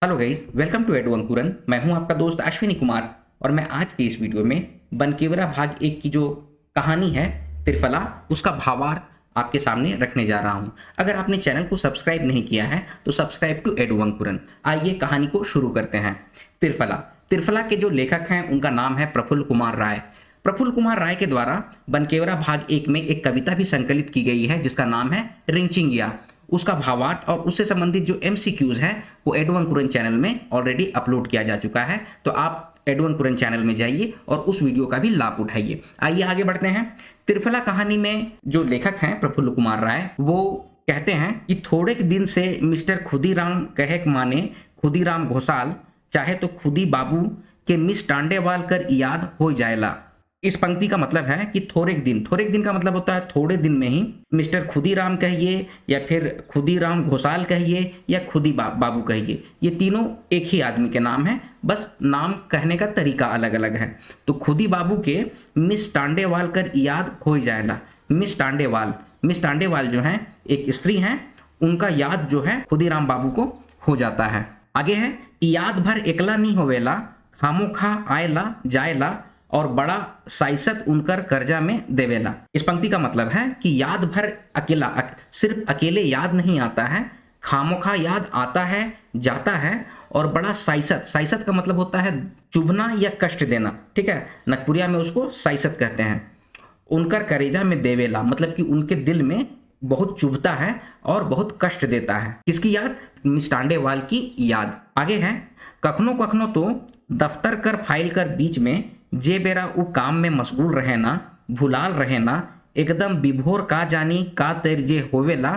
Hello guys, welcome to Edu Ankuran. मैं हूं आपका दोस्त अश्विनी कुमार और मैं आज के इस वीडियो में बनकेवरा भाग 1 की जो कहानी है त्रिफला, उसका भावार्थ आपके सामने रखने जा रहा हूं। अगर आपने चैनल को सब्सक्राइब नहीं किया है तो सब्सक्राइब टू एडू अंकुरन। आइए कहानी को शुरू करते हैं। त्रिफला त्रिफला के जो लेखक हैं उनका नाम है प्रफुल्ल कुमार राय। प्रफुल्ल कुमार राय के द्वारा बनकेवरा भाग 1 में एक कविता भी संकलित की गई है जिसका नाम है रिंचिंगिया। उसका भावार्थ और उससे संबंधित जो एमसीक्यूज है वो एडू अंकुरन चैनल में ऑलरेडी अपलोड किया जा चुका है, तो आप एडू अंकुरन चैनल में जाइए और उस वीडियो का भी लाभ उठाइए। आइए आगे बढ़ते हैं। त्रिफला कहानी में जो लेखक हैं प्रफुल्ल कुमार राय, वो कहते हैं कि थोड़े दिन से मिस्टर खुदीराम कहे माने खुदीराम घोसाल चाहे तो खुदी बाबू के मिस टांडेवाल कर याद हो जाएला। इस पंक्ति का मतलब है कि थोड़े दिन का मतलब होता है थोड़े दिन में ही। मिस्टर खुदीराम कहिए या फिर खुदीराम घोसाल कहिए या खुदी बाबू कहिए, ये तीनों एक ही आदमी के नाम हैं, बस नाम कहने का तरीका अलग अलग है। तो खुदी बाबू के मिस टांडेवाल कर याद हो जाएगा। मिस टांडेवाल जो है एक स्त्री हैं, उनका याद जो है खुदीराम बाबू को हो जाता है। आगे है, याद भर एकला नहीं होवेला खामोखा आयला जायला और बड़ा साइसत उनकर कर्जा में देवेला। इस पंक्ति का मतलब है कि याद भर अकेला सिर्फ अकेले याद नहीं आता है, खामोखा याद आता है, जाता है, और बड़ा साइसत का मतलब होता है चुभना या कष्ट देना। ठीक है, नगपुरिया में उसको साइसत कहते हैं। उनकर करेजा में देवेला मतलब कि उनके दिल में बहुत चुभता है और बहुत कष्ट देता है। किसकी याद? मिस टांडेवाल की याद। आगे है, कखनो कखनो तो दफ्तर कर फाइल कर बीच में जे बेरा वो काम में मशगूल रहे ना, भुलाल रहे ना, एकदम विभोर का जानी का तेर जे होवेला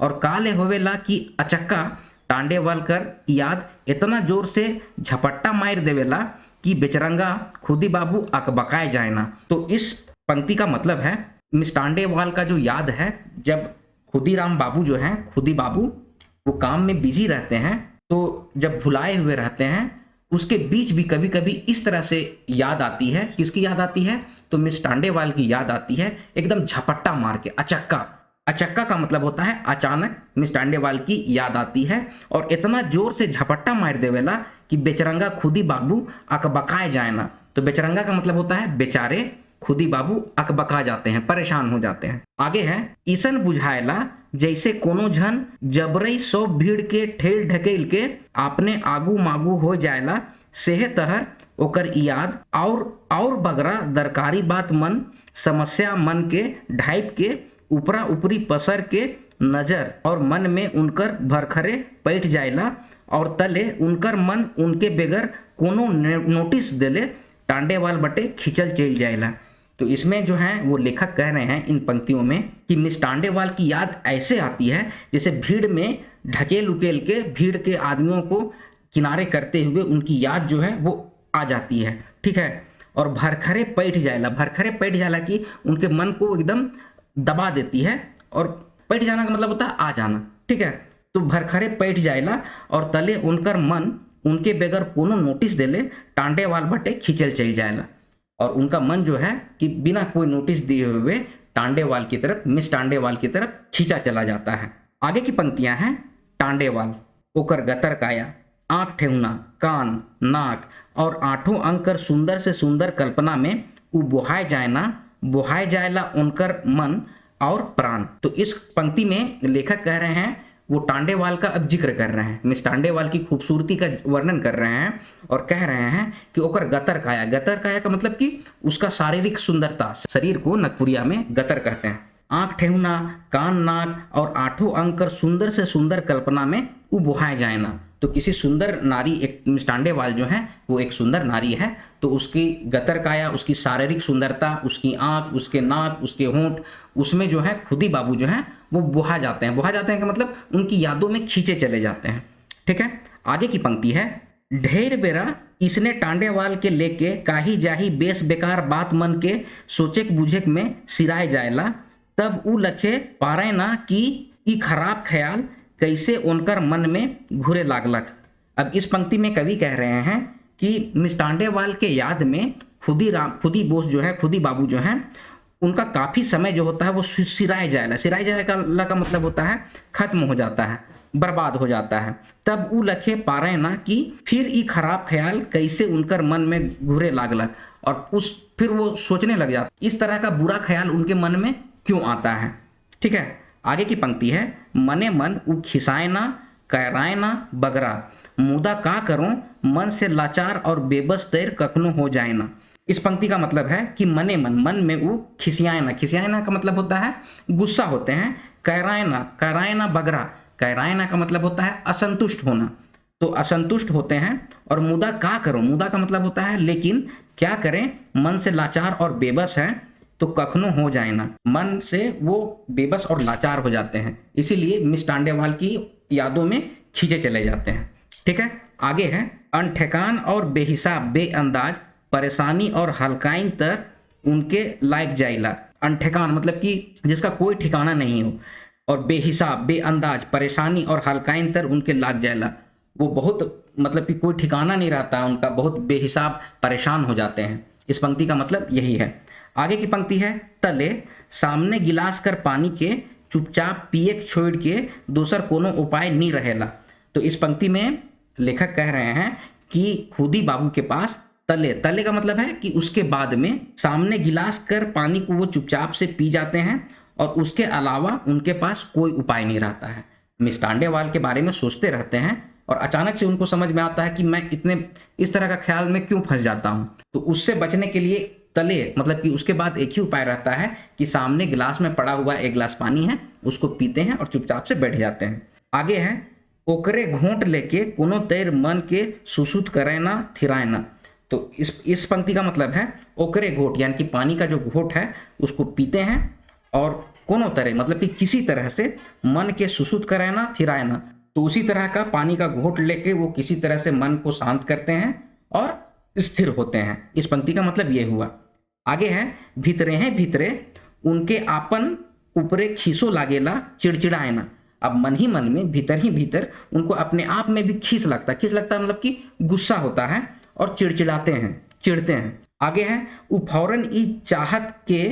और काले होवेला कि अचक्का टांडेवाल कर याद इतना जोर से झपट्टा मार देवेला कि बेचरंगा खुदी बाबू अकबकाए जाए ना। तो इस पंक्ति का मतलब है मिस टांडेवाल का जो याद है, जब खुदीराम बाबू जो हैं, खुदी बाबू वो काम में बिजी रहते हैं, तो जब भुलाए हुए रहते हैं उसके बीच भी कभी कभी इस तरह से याद आती है। किसकी याद आती है? तो मिस टांडेवाल की याद आती है, एकदम झपट्टा मार के। अचक्का का मतलब होता है अचानक मिस टांडेवाल की याद आती है और इतना जोर से झपट्टा मार देवेला कि बेचरंगा खुदी बाबू अकबकाए जाए ना। तो बेचरंगा का मतलब होता है बेचारे, खुदी बाबू अकबका जाते हैं, परेशान हो जाते हैं। आगे है, ईसन बुझाएला जैसे कोनो झन जबरई सो भीड़ के ठेल ढकेल के आपने आगू मागू हो जाएला, सेह तहर ओकर याद और बगरा दरकारी बात मन समस्या मन के ढाइप के ऊपरा ऊपरी पसर के नजर और मन में उनकर भरखरे बैठ जाएला और तले उनकर मन उनके बेगर कोनो नोटिस देले टांडेवाल बटे खिंचल चल जाएला। तो इसमें जो है वो लेखक कह रहे हैं इन पंक्तियों में कि मिस टांडेवाल की याद ऐसे आती है जैसे भीड़ में ढकेल उकेल के भीड़ के आदमियों को किनारे करते हुए उनकी याद जो है वो आ जाती है। ठीक है, और भरखरे पैठ जाएला कि उनके मन को एकदम दबा देती है, और पैठ जाना का मतलब होता है आ जाना। ठीक है, तो भरखरे पैठ जाएला और तले उनकर मन उनके बगैर कोनो नोटिस देले टांडेवाल बटे खिंचल चल जाएला, और उनका मन जो है कि बिना कोई नोटिस दिए हुए टांडेवाल की तरफ, मिस टांडेवाल की तरफ खींचा चला जाता है। आगे की पंक्तियां हैं, टांडेवाल ओकर गतर काया आंख ठेहुना कान नाक और आठों अंग कर सुंदर से सुंदर कल्पना में उ बोहाय जायला उनकर मन और प्राण। तो इस पंक्ति में लेखक कह रहे हैं, वो टांडेवाल का अब जिक्र कर रहे हैं, मिस टांडेवाल की खूबसूरती का वर्णन कर रहे हैं और कह रहे हैं कि ओकर गतर काया का मतलब कि उसका शारीरिक सुंदरता, शरीर को नगपुरिया में गतर कहते हैं। आंख ठेहुना कान नाक और आठों अंग कर सुंदर से सुंदर कल्पना में वो बोहाए जाए ना। तो किसी सुंदर नारी, एक मिस टांडेवाल जो है वो एक सुंदर नारी है, तो उसकी गतर काया, उसकी शारीरिक सुंदरता, उसकी आंख, उसके नाक, उसके होंठ, उसमें जो है खुदी बाबू जो है वो बोहा जाते हैं का मतलब उनकी यादों में खींचे चले जाते हैं। ठीक है, आगे की पंक्ति है, ढेर बेरा इसने टांडेवाल के लेके काही जाही बेस बेकार बात मन के सोचेक बुझेक में सिराय जायला, तब उ लखे पारे ना कि ई खराब ख्याल कैसे उनकर मन में घुरे लागलक। अब इस पंक्ति में कवि कह रहे हैं कि मिस टांडेवाल के याद में खुदी बाबू जो हैं उनका काफ़ी समय जो होता है वो सिराय जाएला का मतलब होता है खत्म हो जाता है। बर्बाद हो जाता है। तब उ लखे पारे ना कि फिर ई खराब ख्याल कैसे उनकर मन में घुरे लागलक, और फिर वो सोचने लग जाता इस तरह का बुरा ख्याल उनके मन में क्यों आता है। ठीक है, आगे की पंक्ति है, मने मन उ खिसाए ना कैराए ना बगरा, मुदा का करो मन से लाचार और बेबस तैर कखनो हो जाए ना। इस पंक्ति का मतलब है कि मन में वो खिसियाए ना का मतलब होता है गुस्सा होते हैं। कैराए ना बगरा, कैराए ना का मतलब होता है असंतुष्ट होना, तो असंतुष्ट होते हैं। और मुदा का करो, मुदा का मतलब होता है लेकिन क्या करें, मन से लाचार और बेबस है तो कखनो हो जाए ना, मन से वो बेबस और लाचार हो जाते हैं, इसीलिए मिस टांडेवाल की यादों में खींचे चले जाते हैं। ठीक है, आगे है, अनठेकान और बेहिसाब बेअंदाज परेशानी और हल्काइन तर उनके लायक जाइला। अनठेकान मतलब कि जिसका कोई ठिकाना नहीं हो, और बेहिसाब बेअंदाज परेशानी और हल्काइन तर उनके लाग जाइला, वो बहुत मतलब कि कोई ठिकाना नहीं रहता उनका, बहुत बेहिसाब परेशान हो जाते हैं। इस पंक्ति का मतलब यही है। आगे की पंक्ति है, तले सामने गिलास कर पानी के चुपचाप पिए छोड़ के दूसर कोनो उपाय नहीं रहेला। तो इस पंक्ति में लेखक कह रहे हैं कि खुदी बाबू के पास तले का मतलब है कि उसके बाद में सामने गिलास कर पानी को वो चुपचाप से पी जाते हैं और उसके अलावा उनके पास कोई उपाय नहीं रहता है। मिस टांडेवाल के बारे में सोचते रहते हैं और अचानक से उनको समझ में आता है कि मैं इस तरह का ख्याल में क्यों फंस जाता हूँ। तो उससे बचने के लिए तले मतलब कि उसके बाद एक ही उपाय रहता है कि सामने गिलास में पड़ा हुआ एक गिलास पानी है, उसको पीते हैं और चुपचाप से बैठ जाते हैं। आगे है, ओकरे घोंट लेके कोनो तैर मन के सुसुत करे ना थिराए ना। तो इस पंक्ति का मतलब है ओकरे घोट यानी कि पानी का जो घोट है उसको पीते हैं और कोनो तरह मतलब कि किसी तरह से मन के सुसुत करे ना थिराए ना, तो उसी तरह का पानी का घोट लेके वो किसी तरह से मन को शांत करते हैं और स्थिर होते हैं। इस पंक्ति का मतलब ये हुआ। आगे है, भीतरे उनके आपन ऊपरे खीसो लागेला चिड़चिड़ाए ना। अब मन ही मन में भीतर ही भीतर उनको अपने आप में भी खीस लगता है मतलब कि गुस्सा होता है और चिड़चिड़ते हैं। आगे है, उ फौरन ई चाहत के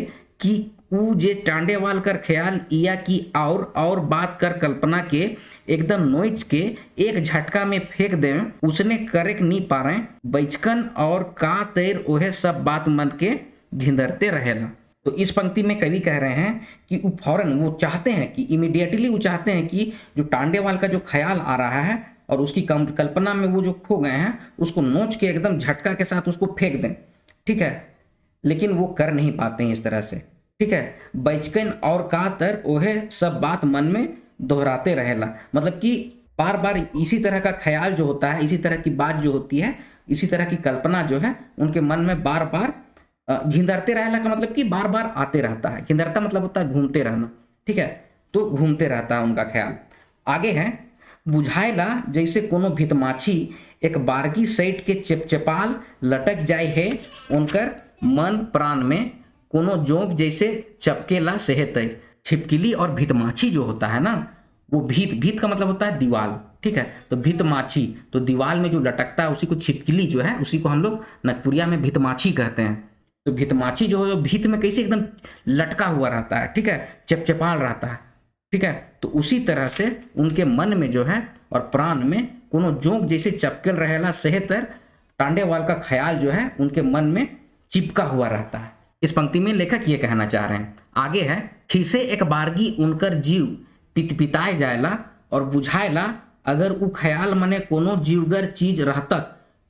कि उ जे टांडेवाल कर ख्याल इया की और बात कर कल्पना के एकदम नोच के एक झटका में फेंक दे, उसने करे नहीं पा रहे बैचकन और का तैर ओहे सब बात मन के घिंदरते रहेला। तो इस पंक्ति में कवि कह रहे हैं कि वो फौरन वो चाहते हैं कि इमीडिएटली वो चाहते हैं कि जो टांडेवाल का जो ख्याल आ रहा है और उसकी कल्पना में वो जो खो गए हैं उसको नोच के एकदम झटका के साथ उसको फेंक दें। ठीक है, लेकिन वो कर नहीं पाते हैं इस तरह से। ठीक है, बैचकन और का तर ओहे सब बात मन में दोहराते रहेला, मतलब कि बार बार इसी तरह का ख्याल जो होता है, इसी तरह की बात जो होती है, इसी तरह की कल्पना जो है उनके मन में बार बार घिंदरते रहना का मतलब कि बार बार आते रहता है। घिंदरता मतलब होता है घूमते रहना। ठीक है, तो घूमते रहता है उनका ख्याल। आगे है, बुझाएला जैसे कोनो भितमाछी एक बारगी सैट के चेपचेपाल लटक जाए है, उनकर मन प्राण में कोनो जोंक जैसे चपकेला सेहत है। छिपकली और भितमाछी जो होता है ना, वो भीत का मतलब होता है दीवाल। ठीक है, तो भितमाछी तो दीवाल में जो लटकता है उसी को छिपकली जो है उसी को हम लोग नगपुरिया में भितमाछी कहते हैं। तो भितमाछी जो है भीत में कैसे एकदम लटका हुआ रहता है। ठीक है, चपचपाल रहता है। ठीक है, तो उसी तरह से उनके मन में जो है और प्राण में कोनो जोंक जैसे चपकल रहेला सेहतर टांडेवाल का ख्याल जो है उनके मन में चिपका हुआ रहता है। इस पंक्ति में लेखक ये कहना चाह रहे हैं। आगे है, खिसे एक बारगी उनकर जीव पितपिताए जायला और बुझाएला अगर उ ख्याल मने कोनो जीवगर चीज रहता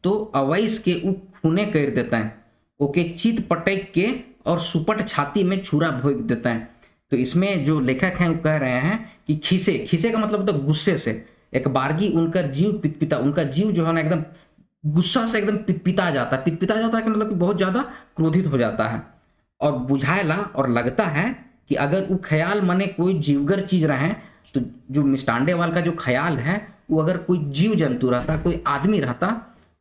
तो अवैस के उ खूने कर देते हैं, ओके चित पटक के और सुपट छाती में छुरा भोंक देते हैं। तो इसमें जो लेखक हैं वो कह रहे हैं कि खिसे का मतलब होता है गुस्से से। एक बारगी उनकर जीव पितपिता, उनका जीव जो है ना एकदम गुस्सा से एकदम पितपिता जाता है कि मतलब कि बहुत ज्यादा क्रोधित हो जाता है। और बुझाएला और लगता है कि अगर वो ख्याल मने कोई जीवगर चीज रहे तो जो मिस टांडेवाल का जो ख्याल है वो अगर कोई जीव जंतु रहता, कोई आदमी रहता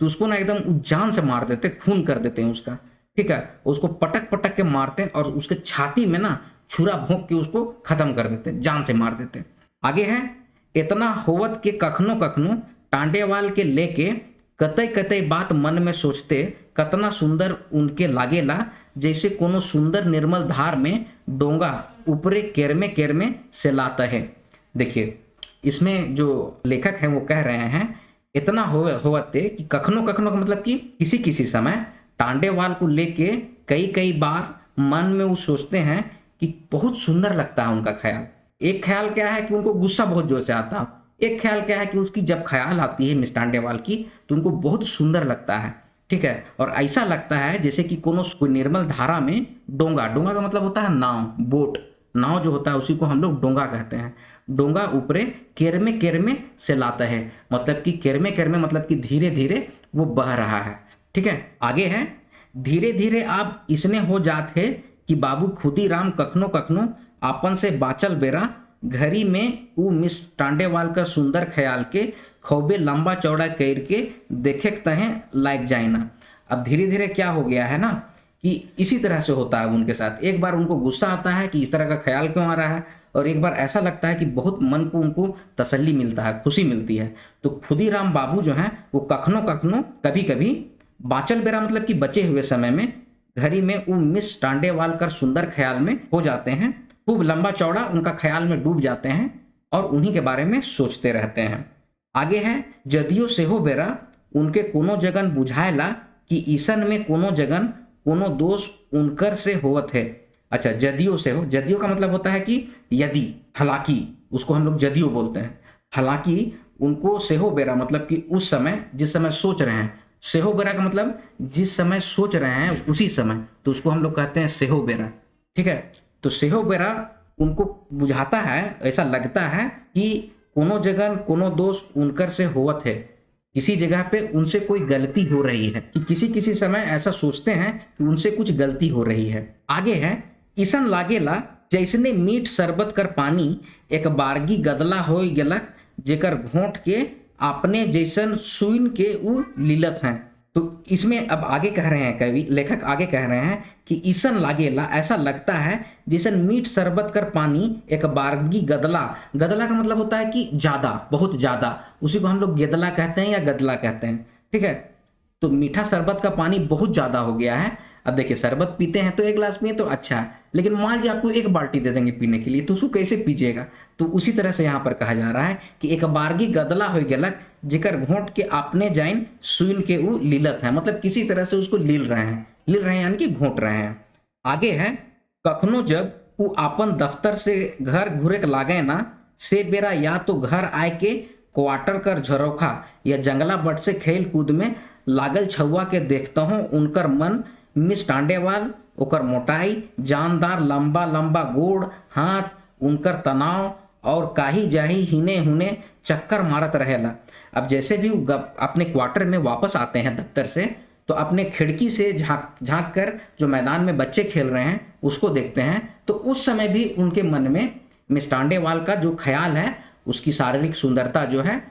तो उसको ना एकदम जान से मार देते, खून कर देते हैं उसका। ठीक है, उसको पटक के मारते हैं और उसके छाती में ना छुरा भोंक के उसको खत्म कर देते, जान से मार देते। आगे है, इतना होवत के कखनो कखनो टांडेवाल के लेके कतई बात मन में सोचते कतना सुंदर उनके लागेला जैसे कोनो सुंदर निर्मल धार में डोंगा ऊपरे केरमे से लाता है। देखिए, इसमें जो लेखक हैं वो कह रहे हैं, इतना होवते कि कखनो कखनो का मतलब कि किसी किसी समय टांडेवाल को लेके कई कई बार मन में वो सोचते हैं कि बहुत सुंदर लगता है उनका ख्याल। एक ख्याल क्या है कि उनको गुस्सा बहुत जोर से आता है, एक ख्याल क्या है कि उसकी जब ख्याल आती है मिस टांडेवाल की तो उनको बहुत सुंदर लगता है, ठीक है। और ऐसा लगता है जैसे कि कोई निर्मल धारा में डोंगा, डोंगा का मतलब होता है नाव, बोट, नाव जो होता है उसी को हम लोग डोंगा कहते हैं। डोंगा ऊपरे केरमे केरमे से लाता है, मतलब कि केरमे केरमे मतलब कि धीरे धीरे वो बह रहा है, ठीक है। आगे है, धीरे धीरे आप इसने हो जात है कि बाबू खुदीराम कखनो कखनो आपन से बाचल बेरा घरी में ऊ मिस टांडेवाल का सुंदर ख्याल के खूबे लंबा चौड़ा कर के देखे तहें लायक जाए ना। अब धीरे धीरे क्या हो गया है ना कि इसी तरह से होता है उनके साथ। एक बार उनको गुस्सा आता है कि इस तरह का ख्याल क्यों आ रहा है, और एक बार ऐसा लगता है कि बहुत मन को उनको तसल्ली मिलता है, खुशी मिलती है। तो खुदीराम बाबू जो हैं वो कखनो कखनो कभी कभी बाचल बेरा मतलब कि बचे हुए समय में घड़ी में वो मिस टांडेवाल का सुंदर ख्याल में हो जाते हैं, खूब लंबा चौड़ा उनका ख्याल में डूब जाते हैं और उन्हीं के बारे में सोचते रहते हैं। आगे है, जदियो सेहो बेरा उनके कोनो जगन बुझाएला कि ईसन में कोनो जगन कोनो दोष उनकर से होवत है। अच्छा, जदियो से हो, जदियो का मतलब होता है कि यदि, हालांकि, उसको हम लोग जदियो बोलते हैं। हालांकि उनको सेहो बेरा मतलब कि उस समय, जिस समय सोच रहे हैं। सेहो बेरा का मतलब जिस समय सोच रहे हैं उसी समय, तो उसको हम लोग कहते हैं सेहो बेरा, ठीक है। तो सेहो बेरा उनको बुझाता है, ऐसा लगता है कि कोनो जगह कोनो दोष उनकर से होवत है, किसी जगह पे उनसे कोई गलती हो रही है, कि किसी किसी समय ऐसा सोचते हैं कि उनसे कुछ गलती हो रही है। आगे है, ईसन लागेला जैसने मीठ शरबत कर पानी एक बारगी गदला हो गेलक जेकर घोंट के आपने जैसन सुइन के उ लीलत हैं। तो इसमें अब आगे कह रहे हैं कवि, लेखक आगे कह रहे हैं कि ईसन लागेला, ऐसा लगता है जैसन मीठ शरबत कर पानी एक बारगी गदला, गदला का मतलब होता है कि ज्यादा, बहुत ज्यादा, उसी को हम लोग गेदला कहते हैं या गदला कहते हैं, ठीक है। तो मीठा शरबत का पानी बहुत ज्यादा हो गया है। अब देखिए, शरबत पीते हैं तो एक गिलास पिए तो अच्छा है, लेकिन मान लीजिए आपको एक बाल्टी दे देंगे पीने के लिए, तो उसको कैसे पीजिएगा। तो उसी तरह से यहाँ पर कहा जा रहा है कि एक बारगी गदला हो गेलक जेकर घोंट के आपने जाइन सुइन के उ लीलत है, मतलब किसी तरह से उसको लील रहे हैं, लील रहे हैं यानी कि घोंट रहे हैं। आगे है, कखनो जब वो आपन दफ्तर से घर घुरे के लागे ना, से बेरा या तो घर आए के क्वार्टर कर झरोखा या जंगला बट से खेल कूद में लागल छुआ के देखता हूँ उनकर मन मिस टांडेवाल, ओकर मोटाई, जानदार लंबा लंबा गोड़ हाथ, उनकर तनाव और काही जाही हिने हुने चक्कर मारत रहेला। अब जैसे भी अपने क्वार्टर में वापस आते हैं दफ्तर से, तो अपने खिड़की से झांक कर जो मैदान में बच्चे खेल रहे हैं उसको देखते हैं, तो उस समय भी उनके मन में मिस टांडेवाल का जो ख्याल है, उसकी शारीरिक सुंदरता जो है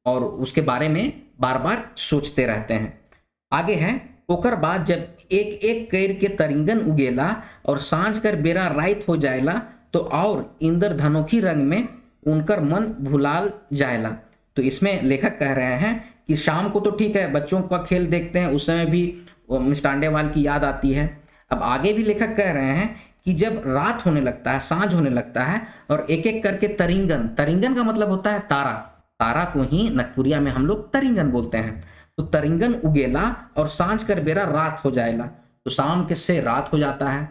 और उसके बारे में बार बार सोचते रहते हैं। आगे है, ओकर बाद जब एक एक कैर के तरिंगन उगेला और सांझ कर बेरा रात हो जाएला, तो और इंद्रधनुखी रंग में उनकर मन भुलाल जाएला। तो इसमें लेखक कह रहे हैं कि शाम को तो ठीक है, बच्चों का खेल देखते हैं, उस समय भी मिस टांडेवाल की याद आती है। अब आगे भी लेखक कह रहे हैं कि जब रात होने लगता है, सांझ होने लगता है, और एक एक करके तरिंगन, तरिंगन का मतलब होता है तारा, तारा को ही नगपुरिया में हम लोग तरिंगन बोलते हैं। तो तरिंगन उगेला और सांझ कर बेरा रात हो जाएला, तो शाम के से रात हो जाता है,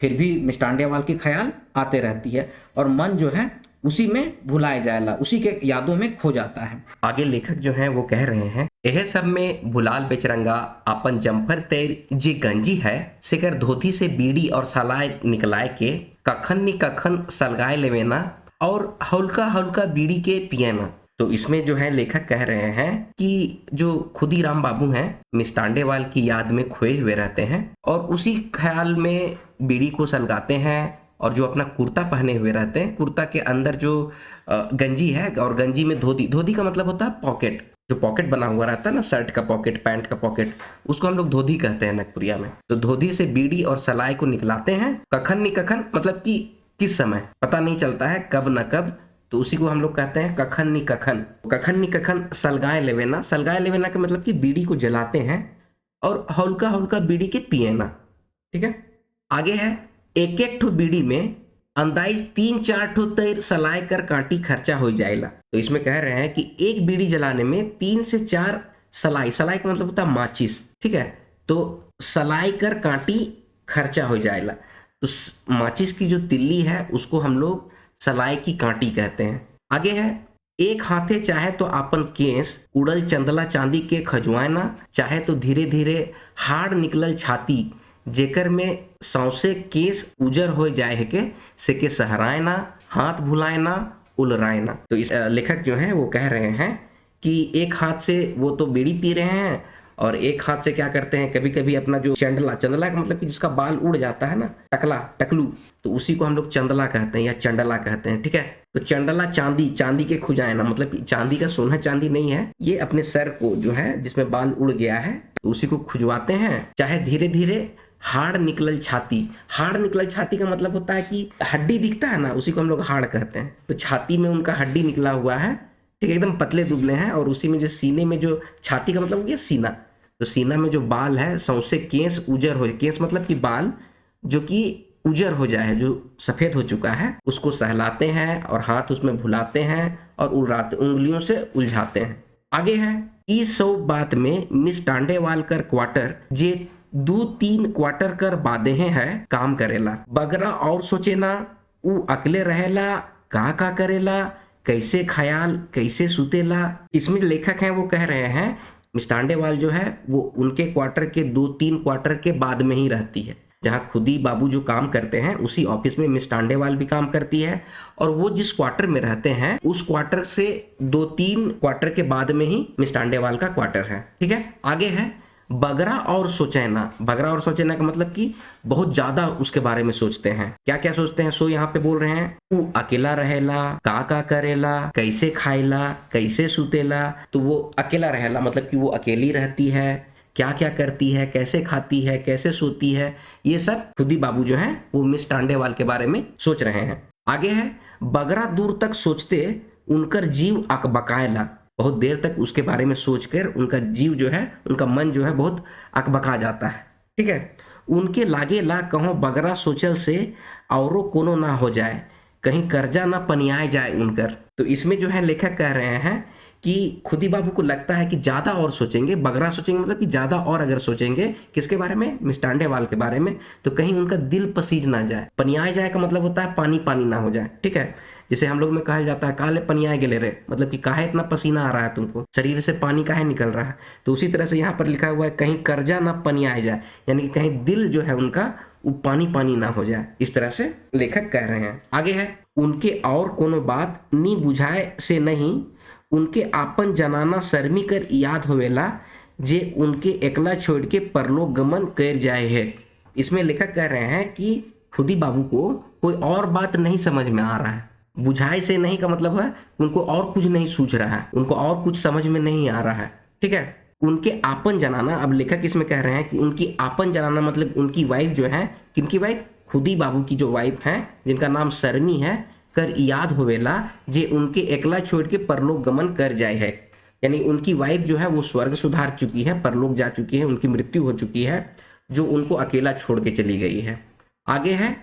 फिर भी मिस टांडेवाल की ख्याल आते रहती है और मन जो है उसी में भुलाए जाएला, उसी के यादों में खो जाता है। आगे लेखक जो है वो कह रहे हैं, यह सब में भुलाल बेचरंगा अपन जम्फर तेर जी गंजी है, सिकर धोती से बीड़ी और सलाय निकलाए के कखन नि कखन सलगाए लेवेना और हल्का हल्का बीड़ी के पियना। तो इसमें जो है लेखक कह रहे हैं कि जो खुदीराम बाबू हैं मिस टांडेवाल की याद में खोए हुए रहते हैं और उसी ख्याल में बीड़ी को सलगाते हैं, और जो अपना कुर्ता पहने हुए रहते हैं, कुर्ता के अंदर जो गंजी है और गंजी में धोती, धोती का मतलब होता है पॉकेट, जो पॉकेट बना हुआ रहता है ना, शर्ट का पॉकेट, पैंट का पॉकेट, उसको हम लोग धोती कहते हैं नगपुरिया में। तो धोती से बीड़ी और सलाय को निकलाते हैं, कखन नि कखन मतलब कि किस समय पता नहीं चलता है, कब न कब, तो उसी को हम लोग कहते हैं कखन नि कखन। कखन नि कखन सलगाए लेवेना, सलगाए लेवेना का मतलब कि बीड़ी को जलाते हैं और हल्का हल्का बीड़ी के पिएना, ठीक है। आगे है, एक एक ठो बीड़ी में अंदाज 3-4 ठो तैर सलाय कर काटी खर्चा हो जाएला। तो इसमें कह रहे हैं कि एक बीड़ी जलाने में 3 से 4 सलाई, सलाई का मतलब होता है माचिस, ठीक है, तो सलाई कर काटी खर्चा हो जाएला। तो माचिस की जो तिल्ली है उसको हम लोग सलाई की कांटी कहते हैं। आगे है, एक हाथे चाहे तो आपन केस उड़ल चंदला चांदी के खजुआना, चाहे तो धीरे धीरे हाड़ निकलल छाती जेकर में सौसे केस उजर हो जाए के से के सहराए ना, हाथ भुलाए ना, उलराए ना। तो इस लेखक जो है वो कह रहे हैं कि एक हाथ से वो तो बीड़ी पी रहे हैं और एक हाथ से क्या करते हैं, कभी कभी अपना जो चंदला, चंदला का मतलब कि जिसका बाल उड़ जाता है ना, टकला, टकलू, तो उसी को हम लोग चंदला कहते हैं या चंडला कहते हैं, ठीक है। तो चंडला चांदी, चांदी के खुजाना मतलब कि चांदी का सोना चांदी नहीं है, ये अपने सर को जो है जिसमें बाल उड़ गया है तो उसी को खुजवाते हैं। चाहे धीरे धीरे हाड़ निकलल छाती, हाड़ निकलल छाती का मतलब होता है कि हड्डी दिखता है ना, उसी को हम लोग हाड़ कहते हैं। तो छाती में उनका हड्डी निकला हुआ है, ठीक है, एकदम पतले दुबले हैं, और उसी में जो सीने में जो, छाती का मतलब हो गया सीना, तो सीना में जो बाल है सौसे केस उजर हो, केस मतलब कि बाल जो कि उजर हो जाए, जो सफेद हो चुका है, उसको सहलाते हैं और हाथ उसमें भुलाते हैं और उलराते, उंगलियों से उलझाते हैं। आगे है, इस सब बात में मिस टांडेवाल कर क्वार्टर जे 2-3 क्वार्टर कर बादे हैं काम करेला, बगरा और सोचे ना, ऊ अकेले रहेला, का करेला, कैसे ख्याल, कैसे सुतेला। इसमें लेखक हैं वो कह रहे हैं मिस टांडेवाल जो है वो उनके क्वार्टर के 2-3 क्वार्टर के बाद में ही रहती है। जहां खुदी बाबू जो काम करते हैं उसी ऑफिस में मिस टांडेवाल भी काम करती है, और वो जिस क्वार्टर में रहते हैं उस क्वार्टर से 2-3 क्वार्टर के बाद में ही मिस टांडेवाल का क्वार्टर है, ठीक है। आगे है, बगरा और सोचैना, बगरा और सोचैना का मतलब कि बहुत ज्यादा उसके बारे में सोचते हैं। क्या क्या सोचते हैं, सो यहाँ पे बोल रहे हैं, वो अकेला रहेला, का करेला, कैसे खाएला, कैसे सुतेला। तो वो अकेला रहेला मतलब कि वो अकेली रहती है, क्या क्या करती है, कैसे खाती है, कैसे सोती है, ये सब खुदी बाबू जो है वो मिस टांडेवाल के बारे में सोच रहे हैं। आगे है, बगरा दूर तक सोचते उनकर जीव अकबकाएला, बहुत देर तक उसके बारे में सोचकर उनका जीव जो है, उनका मन जो है बहुत अकबका जाता है, ठीक है। उनके लागे ला कहो बगरा सोचल से औरो कोनो ना हो जाए, कहीं कर्जा ना पनियाए जाए उनकर। तो इसमें जो है लेखक कह रहे हैं कि खुदी बाबू को लगता है कि ज्यादा और सोचेंगे, बगरा सोचेंगे मतलब कि ज्यादा और अगर सोचेंगे किसके बारे में, मिस टांडेवाल के बारे में, तो कहीं उनका दिल पसीज ना जाए। पनियाए जाए का मतलब होता है पानी पानी ना हो जाए, ठीक है। जिसे हम लोग में कहा जाता है काले पनियाए गेले रे, मतलब कि काहे इतना पसीना आ रहा है तुमको, शरीर से पानी काहे निकल रहा है। तो उसी तरह से यहाँ पर लिखा हुआ है कहीं कर्जा ना पनियाए जाए, यानी कि कहीं दिल जो है उनका वो पानी पानी ना हो जाए, इस तरह से लेखक कह रहे हैं। आगे है, उनके और कोनो बात नी बुझाए से नहीं, उनके आपन जनाना शर्मी कर याद होवेला, जे उनके एकला छोड़ के परलोक गमन कर जाए है। इसमें लेखक कह रहे हैं कि खुदी बाबू को कोई और बात नहीं समझ में आ रहा है। बुझाए से नहीं का मतलब है उनको और कुछ नहीं सूझ रहा है, उनको और कुछ समझ में नहीं आ रहा है, ठीक है। उनके आपन जनाना, अब लेखक इसमें कह रहे हैं कि उनकी आपन जनाना मतलब उनकी वाइफ जो है, किनकी वाइफ, खुदी बाबू की जो वाइफ है जिनका नाम शर्मी है, कर याद होवेला जे उनके एकला छोड़ के परलोक गमन कर जाए है, यानी उनकी वाइफ जो है वो स्वर्ग सुधार चुकी है, परलोक जा चुकी है, उनकी मृत्यु हो चुकी है, जो उनको अकेला छोड़ के चली गई है। आगे है,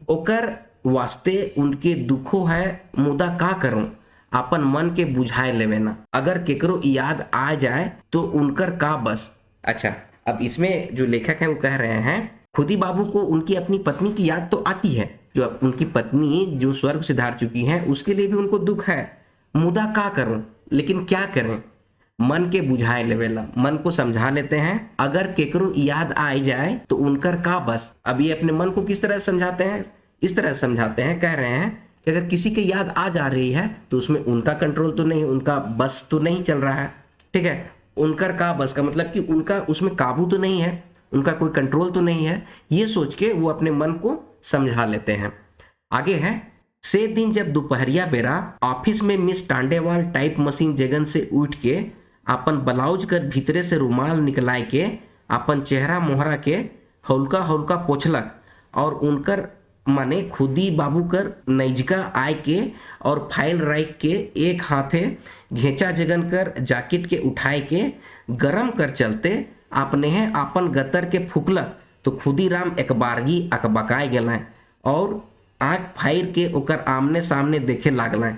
ओकर वास्ते उनके दुखो है मुदा का करूं, अपन मन के बुझाए लेवे ना, अगर केकरो याद आ जाए तो उनकर का बस। अच्छा, अब इसमें जो लेखक है वो कह रहे हैं खुदी बाबू को उनकी अपनी पत्नी की याद तो आती है, जो उनकी पत्नी जो स्वर्ग सिधार चुकी है उसके लिए भी उनको दुख है, मुदा का करूं, लेकिन क्या करें, मन के बुझाए लेवेला, मन को समझा लेते हैं, अगर केकरो याद आ जाए तो उनकर का बस। अब ये अपने मन को किस तरह समझाते हैं, इस तरह समझाते हैं, कह रहे हैं कि अगर किसी की याद आ जा रही है तो उसमें उनका कंट्रोल तो नहीं, उनका बस तो नहीं चल रहा है, ठीक है। उनकर का बस का मतलब कि उनका उसमें काबू तो नहीं है, उनका कोई कंट्रोल तो नहीं है, ये सोच के वो अपने मन को समझा लेते हैं। आगे है, से दिन जब दोपहरिया बेरा ऑफिस में मिस टांडेवाल टाइप मशीन जगन से उठ के अपन ब्लाउज कर भीतरे से रुमाल निकलाए के अपन चेहरा मोहरा के हल्का हल्का पोछलक, और उनकर माने खुदी बाबू कर नैजका आय के और फाइल राइक के एक हाथे घेचा जगन कर जैकेट के उठाए के गरम कर चलते आपने हैं अपन गतर के फुकलक, तो खुदी राम एक बारगी अकबकाए गए और आंख फाइर के ओकर आमने सामने देखे लागला।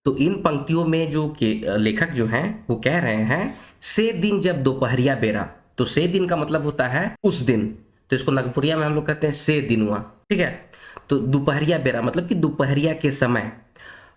तो इन पंक्तियों में जो लेखक जो हैं वो कह रहे हैं से दिन जब दोपहरिया बेरा, तो से दिन का मतलब होता है उस दिन, तो इसको नागपुरिया में हम लोग कहते हैं से दिन हुआ, ठीक है। तो दोपहरिया बेरा मतलब कि दोपहरिया के समय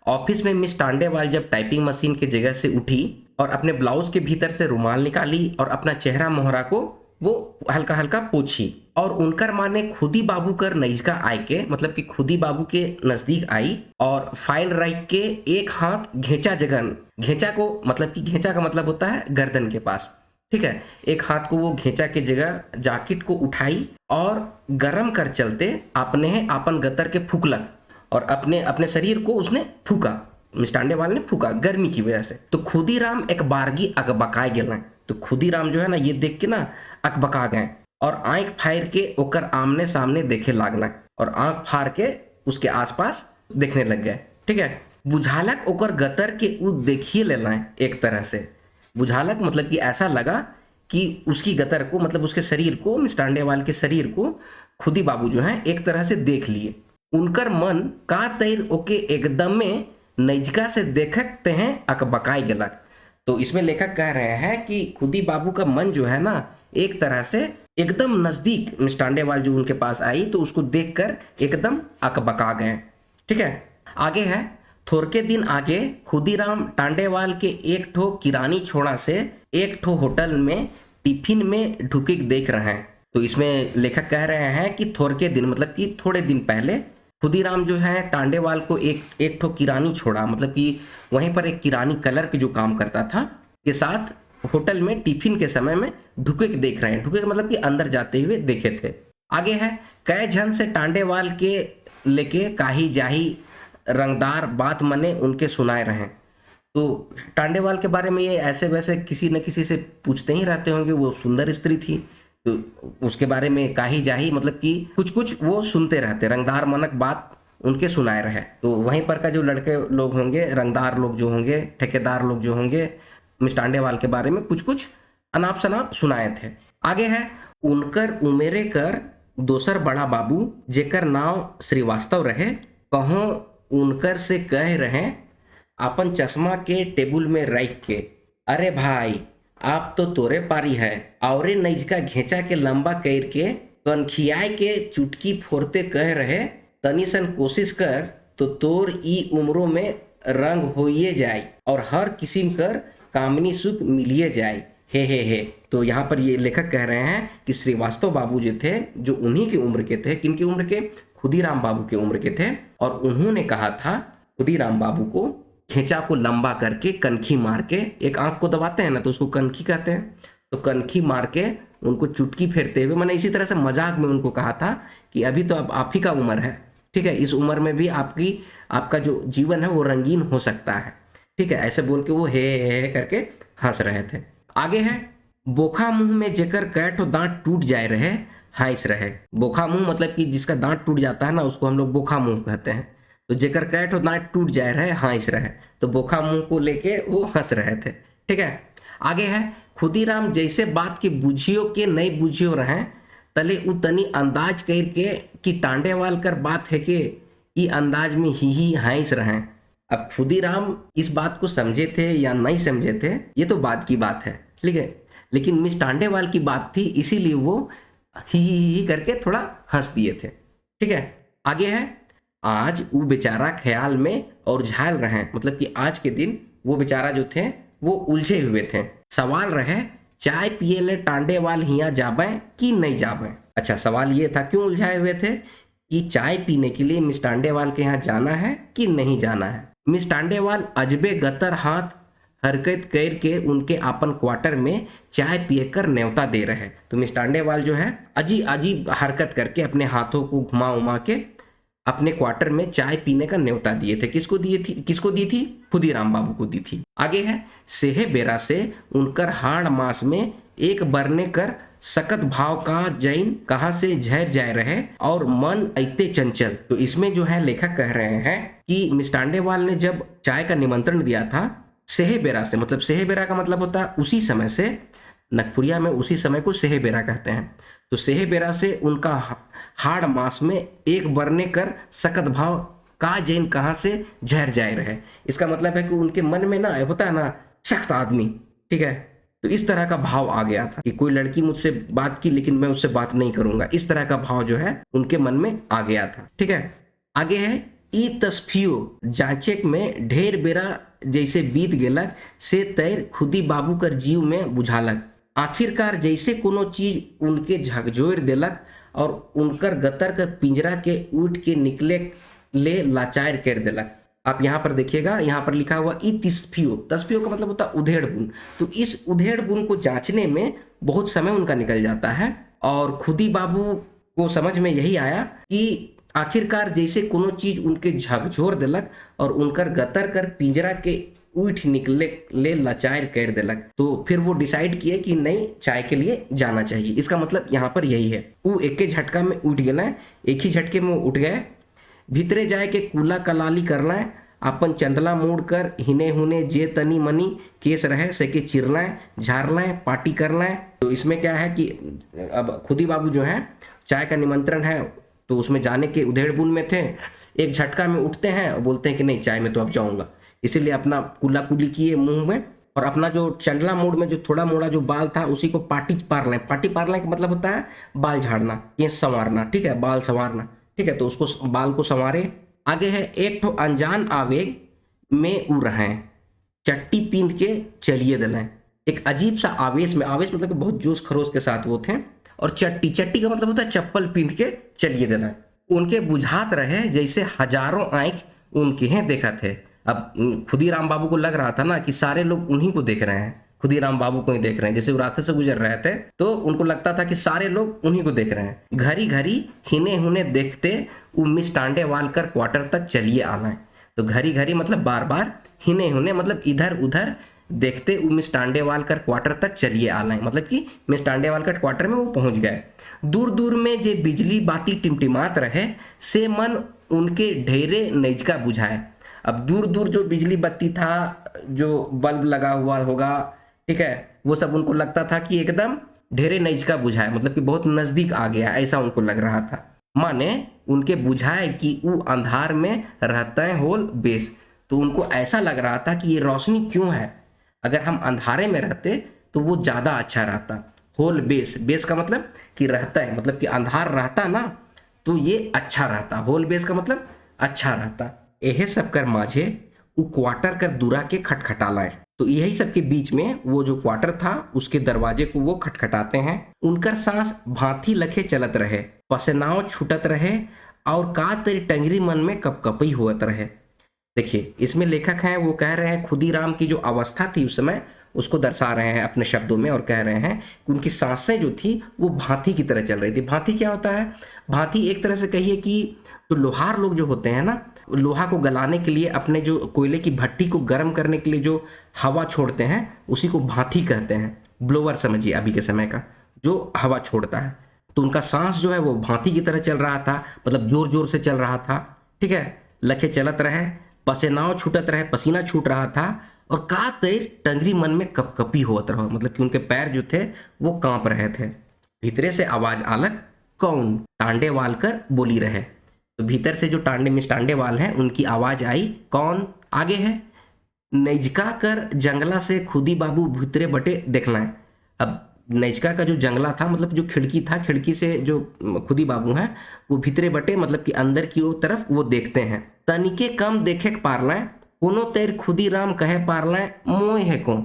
ऑफिस में मिस टांडेवाल जब टाइपिंग मशीन की जगह से उठी और अपने ब्लाउज के भीतर से रुमाल निकाली और अपना चेहरा मोहरा को वो हल्का हल्का पोछी और उनकर माँ ने खुदी बाबू कर नजका आय के, मतलब कि खुदी बाबू के नजदीक आई और फाइल रख के एक हाथ घेंचा जगन, घेंचा को मतलब कि घेंचा का मतलब होता है गर्दन के पास, ठीक है, एक हाथ को वो घेंचा के जगह जैकेट को उठाई और गरम कर चलते आपने आपन गतर के फूकलक और अपने अपने शरीर को उसने फूका, मिस टांडेवाल ने फूका गर्मी की वजह से। तो खुदीराम एक बारगी अकबकाए गेल, तो खुदीराम जो है ना ये देख के ना अकबका गए और आंख फाड़ के ओकर आमने सामने देखे लागना और आंख फाड़ के उसके आसपास देखने लग गए, ठीक है। बुझालक ओकर गतर के उ देखिए लेना एक तरह से, बुझालक मतलब कि ऐसा लगा कि उसकी गतर को मतलब उसके शरीर को, मिस टांडेवाल के शरीर को खुदी बाबू जो है एक तरह से देख लिए। उनकर मन का तैर ओके एकदम में नजका से देखते हैं अकबकाई गेलक। तो इसमें लेखक कह रहे हैं कि खुदी बाबू का मन जो है ना एक तरह से एकदम नजदीक मिस टांडेवाल जो उनके पास आई तो उसको देखकर एकदम अकबका गए, ठीक है। आगे है थोड़के दिन आगे खुदीराम टांडेवाल के एक ठो किरानी छोड़ा से एक ठो होटल में टिफिन में ढुके देख रहे हैं। तो इसमें लेखक कह रहे हैं कि थोड़के दिन मतलब कि थोड़े दिन पहले खुदीराम जो है टांडेवाल को एक ठो किरानी छोड़ा, मतलब कि वहीं पर एक किरानी कलर के जो काम करता था के साथ होटल में टिफिन के समय में ढुके देख रहे हैं, ढुके मतलब कि अंदर जाते हुए देखे थे। आगे है कै झन से टांडेवाल के लेके काही जाही रंगदार बात मने उनके सुनाए रहे। तो टांडेवाल के बारे में ये ऐसे वैसे किसी न किसी से पूछते ही रहते होंगे, वो सुंदर स्त्री थी तो उसके बारे में काही जाही मतलब कि कुछ कुछ वो सुनते रहते, रंगदार मनक बात उनके सुनाए रहे। तो वहीं पर का जो लड़के लोग होंगे, रंगदार लोग जो होंगे, ठेकेदार लोग जो होंगे, मिस टांडेवाल के बारे में कुछ कुछ अनाप शनाप सुनाए थे। आगे है उनकर उमेरे कर दोसर बड़ा बाबू जेकर नाम श्रीवास्तव रहे, कहो उनकर से कह रहे अपन चश्मा के टेबुल में रख के, अरे भाई आप तो तोरे पारी है, औरे नैजका घेंचा के लंबा कर के कनखियाए के चुटकी फोड़ते कह रहे तनी सन कोशिश कर तो तोर ई उम्रों में रंग होइए जाए और हर किस्म कर कामनी सुख मिलिए जाए, हे। तो यहाँ पर ये लेखक कह रहे हैं कि श्रीवास्तव बाबू जो थे जो उन्हीं की उम्र के थे, किनकी उम्र के, खुदीराम बाबू के उम्र के थे, और उन्होंने कहा था खुदीराम बाबू को घेंचा को लंबा करके कनखी मार के, एक आंख को दबाते हैं ना तो उसको कनखी कहते हैं, तो कनखी मार के उनको चुटकी फेरते हुए, मैंने इसी तरह से मजाक में उनको कहा था कि अभी तो अब आप ही का उम्र है, ठीक है, इस उम्र में भी आपका जो जीवन है वो रंगीन हो सकता है, ठीक है, ऐसे बोल के वो हे करके हंस रहे थे। आगे है बोखा मुंह में जेकर कैठ दांत टूट जाए रहे हंस रहे। बोखा मुंह मतलब कि जिसका दांत टूट जाता है ना उसको हम लोग बोखा मुंह कहते हैं। तो जेकर कैठ दांत टूट जाए रहे हंस रहे, तो बोखा मुंह को लेके वो हंस रहे थे, ठीक है। आगे है खुदीराम जैसे बात के बुझियो के नहीं बुझियो रहे तले उ तनी अंदाज करके कि टांडेवाल कर बात है के ई अंदाज में ही हंस रहे। अब खुदीराम इस बात को समझे थे या नहीं समझे थे ये तो बात की बात है, ठीक है, लेकिन मिस टांडेवाल की बात थी इसीलिए वो ही करके थोड़ा हंस दिए थे, ठीक है। आगे है आज वो बेचारा ख्याल में और झाल रहे, मतलब कि आज के दिन वो बेचारा जो थे वो उलझे हुए थे। सवाल रहे चाय पिए ले टांडेवाल हिया जाबे कि नहीं जाबे। अच्छा, सवाल ये था क्यों उलझाए हुए थे कि चाय पीने के लिए मिस टांडेवाल के यहाँ जाना है कि नहीं जाना है। मिस टांडेवाल अजबे गतर हाथ हरकत कर के उनके अपन क्वार्टर में चाय पिए कर न्योता दे रहे। तो मिस टांडेवाल जो है अजीब हरकत करके अपने हाथों को घुमा उमा के अपने क्वार्टर में चाय पीने का न्योता दिए थे। किसको दी थी? खुदीराम बाबू को दी थी। आगे है सेहे बेरा से उनकर हाड़ मास में एक बरने कर सकत भाव का जैन कहाँ से झर जाए रहे और मन ऐते चंचल। तो इसमें जो है लेखक कह रहे हैं कि मिस टांडेवाल ने जब चाय का निमंत्रण दिया था सेहे बेरा से, मतलब सेहे बेरा का मतलब होता है उसी समय से, नगपुरिया में उसी समय को सेहे बेरा कहते हैं। तो सेहे बेरा से उनका हाड़ मास में एक बरने कर सकत भाव का जैन कहाँ से झर जाए रहे। इसका मतलब है कि उनके मन में ना होता है ना सख्त आदमी, ठीक है, तो इस तरह का भाव आ गया था कि कोई लड़की मुझसे बात की लेकिन मैं उससे बात नहीं करूंगा, इस तरह का भाव जो है उनके मन में आ गया था। ठीक है, आगे है ई तस्फियो जांचेक में ढेर बेरा जैसे बीत गेलक से तैर खुदी बाबू कर जीव में बुझालक। आखिरकार जैसे कोनो चीज उनके झकझोर देलक और उनकर गतर के पिंजरा के उठ के निकले ले लाचार कर देलक। आप यहाँ पर देखिएगा, यहाँ पर लिखा हुआ ई तस्फियो, तस्फियो का मतलब होता है उधेड़ बुन। तो इस उधेड़ बुन को जांचने में बहुत समय उनका निकल जाता है और खुदी बाबू को समझ में यही आया कि आखिरकार जैसे कोनो चीज उनके झकझोर देलक और उनकर गतर कर पिंजरा के उठ निकले ले लाचार कर देलक। तो फिर वो डिसाइड किए कि नहीं, चाय के लिए जाना चाहिए। इसका मतलब यहाँ पर यही है, वो एक के झटका में उठ गए, एक ही झटके में उठ गए। भीतरे जाए के कूला कलाली करना है, अपन चंदला मोड़ कर हिने हुने जे तनी मनी केस रहे से के चिरना है, झाड़ना है, पार्टी करना है। तो इसमें क्या है कि अब खुदी बाबू जो है चाय का निमंत्रण है तो उसमें जाने के उधेड़ बुन में थे, एक झटका में उठते हैं और बोलते हैं कि नहीं, चाय में तो अब जाऊंगा। इसीलिए अपना कुल्ला कुली किए मुंह में और अपना जो चंडला मोड़ में जो थोड़ा मोड़ा जो बाल था उसी को पार्टी पार लें। पार्टी पार लें का मतलब होता है बाल झाड़ना, केस संवारना, ठीक है, बाल संवारना, ठीक है। तो उसको बाल को संवारे। आगे है एक ठो अनजान आवेग में उ रहें, चट्टी पींद के चलिए दलें। एक अजीब सा आवेश में, आवेश मतलब कि बहुत जोश खरोश के साथ वो थे, और चट्टी, चट्टी का मतलब होता है चप्पल पींद के चलिए दलें। उनके बुझात रहे जैसे हजारों आंख उनके हैं देखा थे। अब खुदीराम बाबू को लग रहा था ना कि सारे लोग उन्हीं को देख रहे हैं, खुदीराम बाबू को ही देख रहे हैं। जैसे वो रास्ते से गुजर रहे थे तो उनको लगता था कि सारे लोग उन्हीं को देख रहे हैं। घड़ी घड़ी हिने हुने देखते वो मिस टांडेवालकर क्वार्टर तक चलिए आना। तो घड़ी घड़ी मतलब बार बार, हिने हुने मतलब इधर उधर देखते वो मिस टांडेवालकर क्वार्टर तक चलिए आना, मतलब कि मिस टांडेवालकर क्वार्टर में वो पहुंच गए। दूर दूर में जे बिजली बाती टिमटिमात रहे से मन उनके ढेरे नैजका बुझाए। अब दूर दूर जो बिजली बत्ती था, जो बल्ब लगा हुआ होगा, ठीक है, वो सब उनको लगता था कि एकदम ढेरे नैजका बुझाए, मतलब कि बहुत नजदीक आ गया, ऐसा उनको लग रहा था। माने उनके बुझाए कि वो अंधार में रहते हैं होल बेस। तो उनको ऐसा लग रहा था कि ये रोशनी क्यों है, अगर हम अंधारे में रहते तो वो ज्यादा अच्छा रहता। होल बेस, बेस का मतलब कि रहता है, मतलब कि अंधार रहता ना तो ये अच्छा रहता। होल बेस का मतलब अच्छा रहता। यही सब कर माझे वो क्वार्टर कर दूरा के खटखटालाए। तो यही सब के बीच में वो जो क्वार्टर था उसके दरवाजे को वो खटखटाते हैं। उनकर सांस भांति लखे चलत रहे, पसेनाव छूटत रहे और का तेरी टंगरी मन में कपकपी होत रहे। देखिए, इसमें लेखक हैं वो कह रहे हैं खुदीराम की जो अवस्था थी उस समय उसको दर्शा रहे हैं अपने शब्दों में और कह रहे हैं कि उनकी सांसें जो थी वो भांति की तरह चल रही थी। भांति क्या होता है? भांति एक तरह से कहिए कि जो लोहार लोग जो होते हैं ना, लोहा को गलाने के लिए अपने जो कोयले की भट्टी को गर्म करने के लिए जो हवा छोड़ते हैं उसी को भांति कहते हैं। ब्लोअर समझिए अभी के समय का, जो हवा छोड़ता है। तो उनका सांस जो है वो भांति की तरह चल रहा था, मतलब जोर जोर से चल रहा था, ठीक है। लखे चलत रहे, पसेनाव छूटत रहे, पसीना छूट रहा था, और का तेर टंगरी मन में कपकपी होत रहो, मतलब कि उनके पैर जो थे वो कांप रहे थे। भीतरे से आवाज आलक, कौन? टांडेवालकर बोली रहे। तो भीतर से जो मिस टांडेवाल हैं उनकी आवाज आई, कौन? आगे है नैजका कर जंगला से खुदी बाबू भीतरे बटे देखना है। अब नैजका का जो जंगला था, मतलब जो खिड़की था, खिड़की से जो खुदी बाबू हैं वो भीतरे बटे मतलब कि अंदर की ओर तरफ वो देखते हैं। तनिके कम देखे पारला कोनो तेर खुदीराम कहे पारला मोय है को,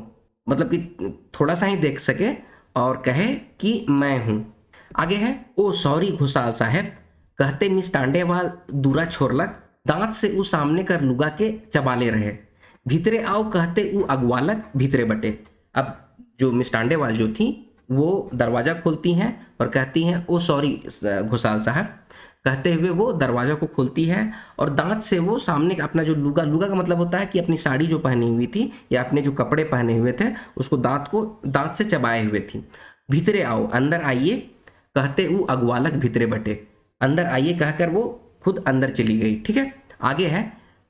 मतलब कि थोड़ा सा ही देख सके और कहे कि मैं हूं। आगे है ओ सॉरी घुसाल साहब, कहते मिस टांडेवाल दूरा छोड़लक, दांत से उ सामने कर लुगा के चबाले रहे। भीतरे आओ कहते उ अगवालक भीतरे बटे। अब जो मिस टांडेवाल जो थी वो दरवाजा खोलती हैं और कहती हैं ओ सॉरी घुसाल साहब, कहते हुए वो दरवाजा को खोलती है और दांत से वो सामने अपना जो लुगा, लुगा का मतलब होता है कि अपनी साड़ी जो पहनी हुई थी या अपने जो कपड़े पहने हुए थे उसको दांत से चबाए हुए थी। भीतरे आओ, अंदर आइए, कहते वो अगवालक भीतरे बटे। अंदर आइए कहकर वो खुद अंदर चली गई, ठीक है। आगे है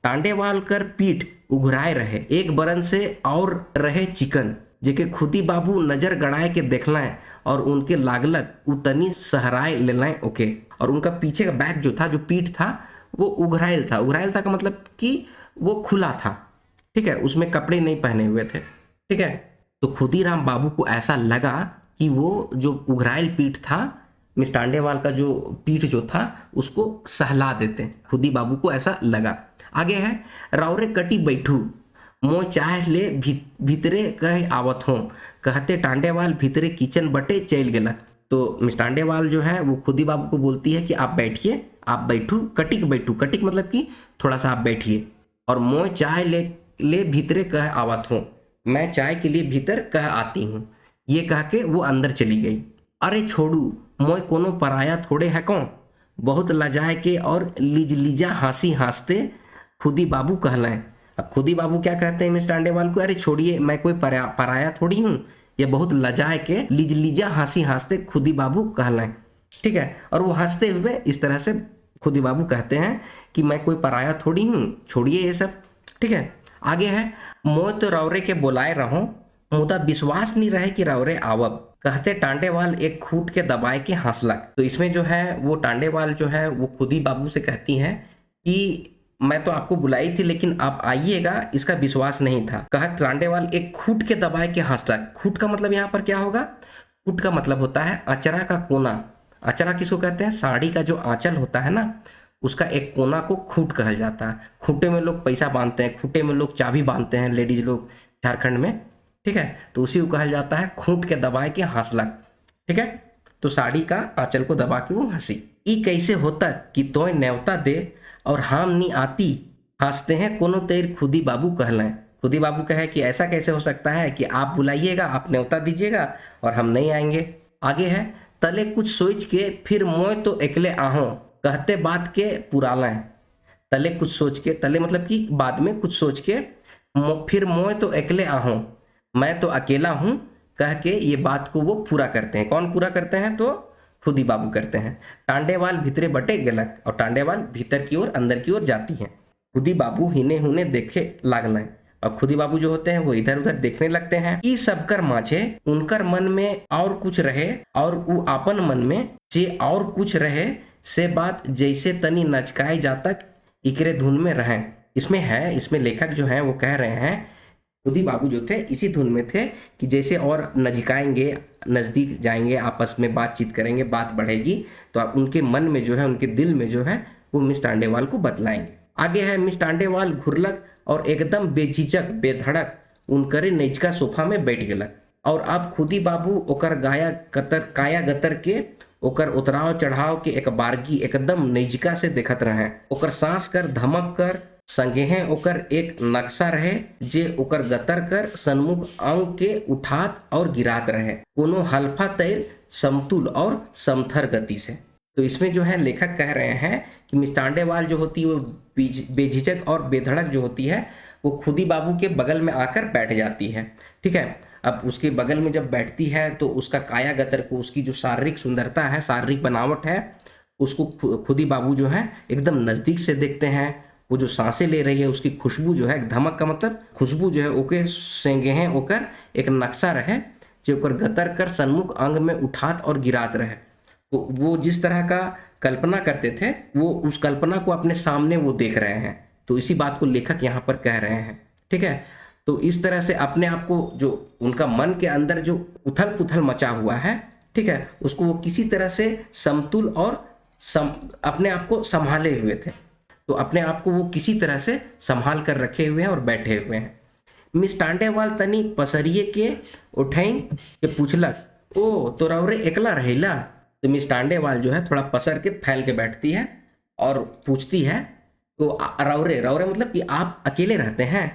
टांडेवालकर पीठ उघराए रहे, एक बरन से और रहे चिकन, जेके खुदी बाबू नजर गड़ाए के देखना है और उनके लागलक उतनी सहराय लेलाय ओके। और उनका पीछे का बैक जो था, जो पीठ था, वो उघराइल था। उघराइल था का मतलब कि वो खुला था, ठीक है, उसमें कपड़े नहीं पहने हुए थे, ठीक है। तो खुदीराम बाबू को ऐसा लगा कि वो जो उघराइल पीठ था, मिष्टांडेवाल का जो पीठ जो था, उसको सहला देते हैं। खुदी बाबू को ऐसा लगा। आगे है, रावरे कटी बैठू मोय चाह ले भीतरे कह आवत हो, कहते टांडेवाल भीतरे किचन बटे चल गेलक। तो मिष्टांडेवाल जो है वो खुदी बाबू को बोलती है कि आप बैठिए, आप बैठू, कटिक बैठू, कटिक मतलब कि थोड़ा सा आप बैठिए, और मोय चाय ले भीतरे कह आवत हो, मैं चाय के लिए भीतर कह आती हूँ। ये कह के वो अंदर चली गई। अरे छोड़ू, मोय कोनो पराया थोड़े है कौन, बहुत लजाए के और लिजलिजा हंसी हंसते खुदी बाबू कहलाएं। अब खुदी बाबू क्या कहते हैं मिस्टर टांडेवाल को, अरे छोड़िए, मैं कोई पराया थोड़ी हूँ। ये बहुत लजाए के लिजलिजा हंसी हंसते खुदी बाबू कहलाएं, ठीक है। और वो हंसते हुए इस तरह से खुदी बाबू कहते हैं कि मैं कोई पराया थोड़ी हूँ, छोड़िए ये सब, ठीक है। आगे है, मोय तो रौरे के बुलाए रहो, मुदा विश्वास नहीं रहे कि रौरे आवब, कहते टांडेवाल एक खूट के दबाए के हंसलक। तो इसमें जो है वो टांडेवाल जो है वो खुदी बाबू से कहती हैं कि मैं तो आपको बुलाई थी लेकिन आप आइएगा, इसका विश्वास नहीं था। कहा टांडेवाल एक खूट के दबाए के हंसलक। खूट का मतलब यहाँ पर क्या होगा, खूट का मतलब होता है अचरा का कोना। अचरा किसको कहते हैं, साड़ी का जो आंचल होता है ना, उसका एक कोना को खूट कहा जाता है। खूटे में लोग पैसा बांधते हैं, खूटे में लोग चाबी बांधते हैं, लेडीज लोग झारखंड में, ठीक है। तो उसी को कहा जाता है खूंट के दबाए के हंसलक, ठीक है। तो साड़ी का आंचल को दबा के वो हंसी। ई कैसे होता कि तोय न्योता दे और हम नहीं आती, हंसते हैं कोनो तेर खुदी बाबू कहलें। खुदी बाबू कहे कि ऐसा कैसे हो सकता है कि आप बुलाइएगा, आप न्योता दीजिएगा और हम नहीं आएंगे। आगे है, तले कुछ सोच के फिर मोय तो अकेले आहो, कहते बात के पुराला। तले कुछ सोच के, तले मतलब कि बाद में कुछ सोच के, फिर मोय तो अकेले आहो, मैं तो अकेला हूं, कह के ये बात को वो पूरा करते हैं। कौन पूरा करते हैं, तो खुदी बाबू करते हैं। टांडेवाल भीतरे बटे गलक, और टांडेवाल भीतर की ओर, अंदर की ओर जाती हैं। खुदी बाबू हिने हुने देखे लागल, और खुदी बाबू जो होते हैं वो इधर उधर देखने लगते हैं। ई सबकर माछे उनकर मन में और कुछ रहे, और वो आपन मन में जे और कुछ रहे, से बात जैसे तनी नचकाए जातक इकरे धुन में रहे। इसमें है, इसमें लेखक जो है वो कह रहे हैं, खुदी बाबू जो थे इसी धुन में थे कि जैसे और नजकाएंगे, नज़दीक जाएंगे, आपस में बातचीत करेंगे, बात बढ़ेगी, तो आप उनके मन में जो है, उनके दिल में जो है, वो मिस टांडेवाल को बतलाएंगे। आगे है, मिस टांडेवाल घुरलक और एकदम बेझिझक बेधड़क उनकरे नैचका सोफा में बैठ गेलक। और अब खुदी बाबू ओकर काया गतर के, ओकर उतराव चढ़ाव के एक बारगी एकदम नैजिका से देखत रहे। ओकर सांस कर धमक कर संगे हैं ओकर एक नक्शा रहे, जे ओकर गतर कर सन्मुख अंग के उठात और गिरात रहे, कोनो हल्फा तैर समतुल और समथर गति से। तो इसमें जो है लेखक कह रहे हैं कि मिस टांडेवाल जो होती है वो बेझिझक और बेधड़क जो होती है, वो खुदी बाबू के बगल में आकर बैठ जाती है, ठीक है। अब उसके बगल में जब बैठती है तो उसका काया गतर को, उसकी जो शारीरिक सुंदरता है, शारीरिक बनावट है, उसको खुदी बाबू जो है एकदम नज़दीक से देखते हैं। वो जो सांसें ले रही है, उसकी खुशबू जो है, धमक का मतलब खुशबू जो है, ओके सेंगे हैं ओकर एक नक्शा रहे, जो ओकर गतर कर सन्मुख अंग में उठात और गिरात रहे। तो वो जिस तरह का कल्पना करते थे, वो उस कल्पना को अपने सामने वो देख रहे हैं। तो इसी बात को लेखक यहाँ पर कह रहे हैं, ठीक है। तो इस तरह से अपने आप को, जो उनका मन के अंदर जो उथल पुथल मचा हुआ है, ठीक है, उसको वो किसी तरह से समतुल और अपने आप को संभाले हुए थे। तो अपने आप को वो किसी तरह से संभाल कर रखे हुए हैं और बैठे हुए हैं। मिस टांडेवाल तनी पसरिए के उठें के पूछलक, ओ तो रौरे एकला रहेला। तो मिस टांडेवाल जो है थोड़ा पसर के फैल के बैठती है और पूछती है, तो रौरे, रौरे मतलब कि आप अकेले रहते हैं,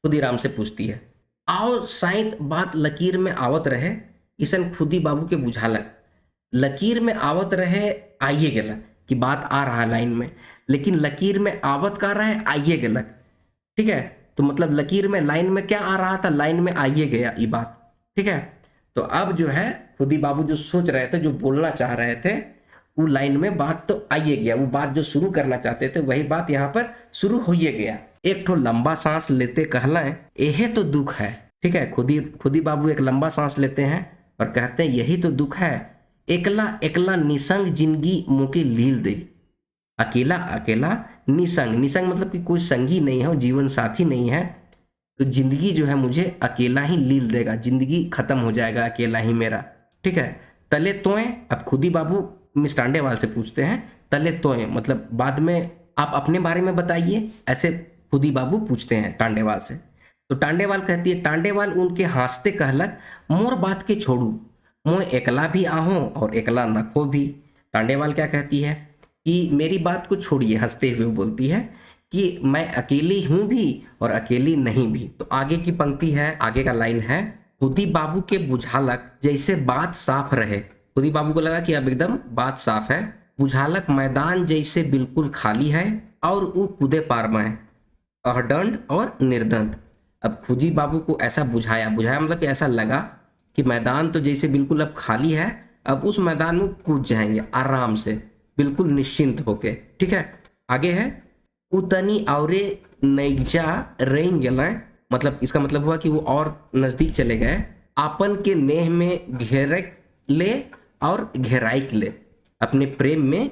खुदीराम से पूछती है। आओ साइंत बात लकीर में आवत रहे, इसन खुदी बाबू के बुझालक। लकीर में आवत रहे आइए गेला, कि बात आ रहा है लाइन में, लेकिन लकीर में आवत का रहा है आइए गलत, ठीक है। तो मतलब लकीर में, लाइन में क्या आ रहा था, लाइन में आइए गया ये बात, ठीक है। तो अब जो है खुदी बाबू जो सोच रहे थे, जो बोलना चाह रहे थे, वो लाइन में बात तो आइए गया, वो बात जो शुरू करना चाहते थे वही बात यहाँ पर शुरू होइए गया। एक ठो लंबा सांस लेते कहलाएं, एहे तो दुख है, ठीक है। खुदी बाबू एक लंबा सांस लेते हैं और कहते हैं यही तो दुख है, एकला एकला निसंग जिंदगी मुके लील दे। अकेला अकेला निसंग, निसंग मतलब कि कोई संगी नहीं है, जीवन साथी नहीं है, तो जिंदगी जो है मुझे अकेला ही लील देगा, जिंदगी खत्म हो जाएगा अकेला ही मेरा। ठीक है, तले तोए, अब खुदी बाबू मिस टांडेवाल से पूछते हैं तले तोए मतलब बाद में आप अपने बारे में बताइए, ऐसे खुदी बाबू पूछते हैं टांडेवाल से। तो टांडेवाल कहती है, टांडेवाल उनके हंसते कहलक, मोर बात के छोड़ू, मोय एकला भी आहूं और एकला नखो भी। टांडेवाल क्या कहती है कि मेरी बात को छोड़िए, हंसते हुए बोलती है कि मैं अकेली हूं भी और अकेली नहीं भी। तो आगे की पंक्ति है, आगे का लाइन है, खुदी बाबू के बुझालक जैसे बात साफ रहे। खुदी बाबू को लगा कि अब एकदम बात साफ है। बुझालक मैदान जैसे बिल्कुल खाली है और वो कूदे पार में अहदंड और निर्दंड। अब खुदी बाबू को ऐसा बुझाया, बुझाया मतलब कि ऐसा लगा कि मैदान तो जैसे बिल्कुल अब खाली है, अब उस मैदान में कूद जाएंगे आराम से, बिल्कुल निश्चिंत होके। ठीक है, आगे है, उतनी औरे नैजा रेंग गए, मतलब इसका मतलब हुआ कि वो और नजदीक चले गए, आपन के नेह में घेरे ले और घेराई ले, अपने प्रेम में,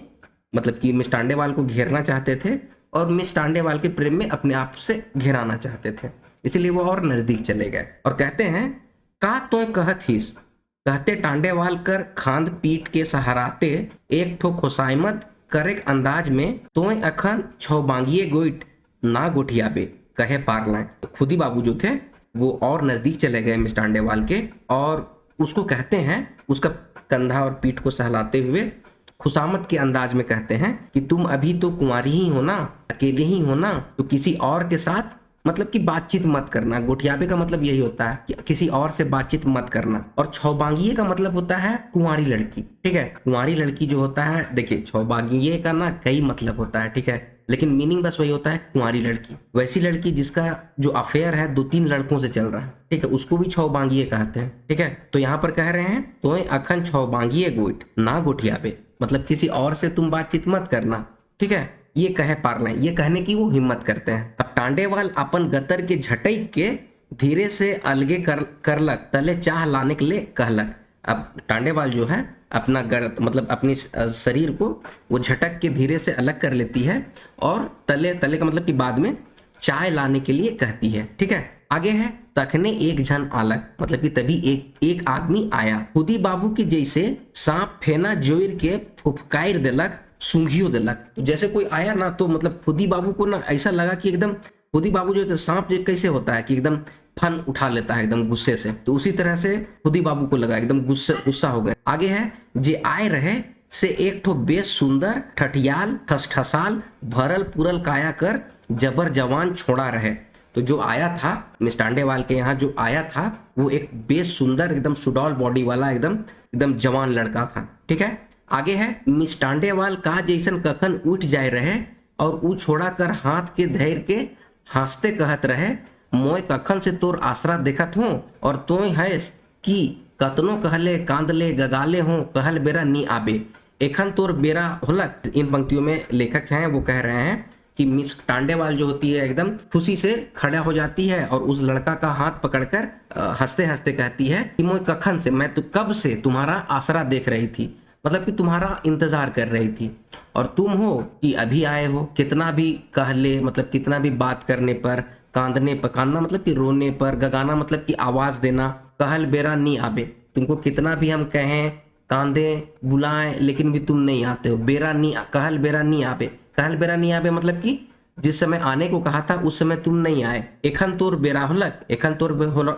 मतलब कि मिस टांडेवाल को घेरना चाहते थे और मिस टांडेवाल के प्रेम में अपने आप से घेराना चाहते थे, इसीलिए वो और नजदीक चले गए। और कहते हैं, का तो कहत हिस, कहते टांडेवाल कर खांद पीट के सहाराते एक ठो खोसाइमत करेक अंदाज में, तोय अखन छौबांगिए गोइट ना गोठियाबे कहे पारलाए। तो खुदी बाबू जो थे वो और नजदीक चले गए मिस टांडेवाल के और उसको कहते हैं, उसका कंधा और पीठ को सहलाते हुए खुशामत के अंदाज में कहते हैं कि तुम अभी तो कुंवारी ही हो ना, अकेले ही हो ना, तो किसी और के साथ मतलब कि बातचीत मत करना। गोठियाबे का मतलब यही होता है कि किसी और से बातचीत मत करना। और छौबांगिए का मतलब होता है कुंवारी लड़की। ठीक है, कुंवारी लड़की जो होता है, देखिए छौबांगिए का ना कई मतलब होता है, ठीक है, लेकिन मीनिंग बस वही होता है कुंवारी लड़की। वैसी लड़की जिसका जो अफेयर है 2-3 लड़कों से चल रहा है, ठीक है, उसको भी छौबांगिए कहते हैं। ठीक है, तो यहाँ पर कह रहे हैं, तो अखन छौबांगिए गोइट ना गोठियाबे, मतलब किसी और से तुम बातचीत मत करना। ठीक है, ये कहे पारले, ये कहने की वो हिम्मत करते हैं। अब टांडेवाल अपन गतर के झटक के धीरे से अलगे करलक, तले चाह लाने के लिए कहलक। अब टांडेवाल जो है अपना मतलब अपने शरीर को वो झटक के धीरे से अलग कर लेती है और तले का मतलब कि बाद में चाय लाने के लिए कहती है। ठीक है, आगे है, तखने एक जन आलक, मतलब कि तभी एक आदमी आया, खुदी बाबू की जैसे सांप फेना जोर के फुफकायर देलक, सूंघियो देलक। तो जैसे कोई आया ना, तो मतलब खुदी बाबू को ना ऐसा लगा कि एकदम खुदी बाबू जो सांप कैसे होता है कि एकदम फन उठा लेता है एकदम गुस्से से, तो उसी तरह से खुदी बाबू को लगा, एकदम गुस्सा हो गए। आगे है, जे आए रहे से एक ठो बेस सुंदर ठठियाल ठसठसाल भरल पुरल काया कर जबर जवान छोड़ा रहे। तो जो आया था मिस टांडेवाल के यहाँ, जो आया था वो एक बेस सुंदर एकदम सुडौल बॉडी वाला एकदम जवान लड़का था। ठीक है, आगे है, मिस टांडेवाल का जैसन कखन उठ जाए रहे और ऊ छोड़ा कर हाथ के धैर्य के हंसते कहत रहे, मोय कखन से तोर आसरा देखत हूँ और तोय हैस कि कतनो कहले कांदले गगाले हो कहल बेरा नी आबे, एखन तोर बेरा होलक। इन पंक्तियों में लेखक हैं वो कह रहे हैं कि मिस टांडेवाल जो होती है एकदम खुशी से खड़ा हो जाती है और उस लड़का का हाथ पकड़कर हंसते हंसते कहती है कि मोय कखन से, मैं तो कब से तुम्हारा आसरा देख रही थी, मतलब कि तुम्हारा इंतजार कर रही थी, और तुम हो कि अभी आए हो। कितना भी कह ले, मतलब कितना भी बात करने पर, कांदने पर, कांदना मतलब कि रोने पर, गगाना मतलब कि आवाज देना, कहल बेरा नहीं आबे, तुमको कितना भी हम कहें, कांदे, बुलाएं, लेकिन भी तुम नहीं आते हो। बेरा नहीं, कहल बेरा नहीं आबे, कहल बेरा नहीं आबे मतलब कि जिस समय आने को कहा था उस समय तुम नहीं आए। एखन तोर बेरा होलक, एखन तोर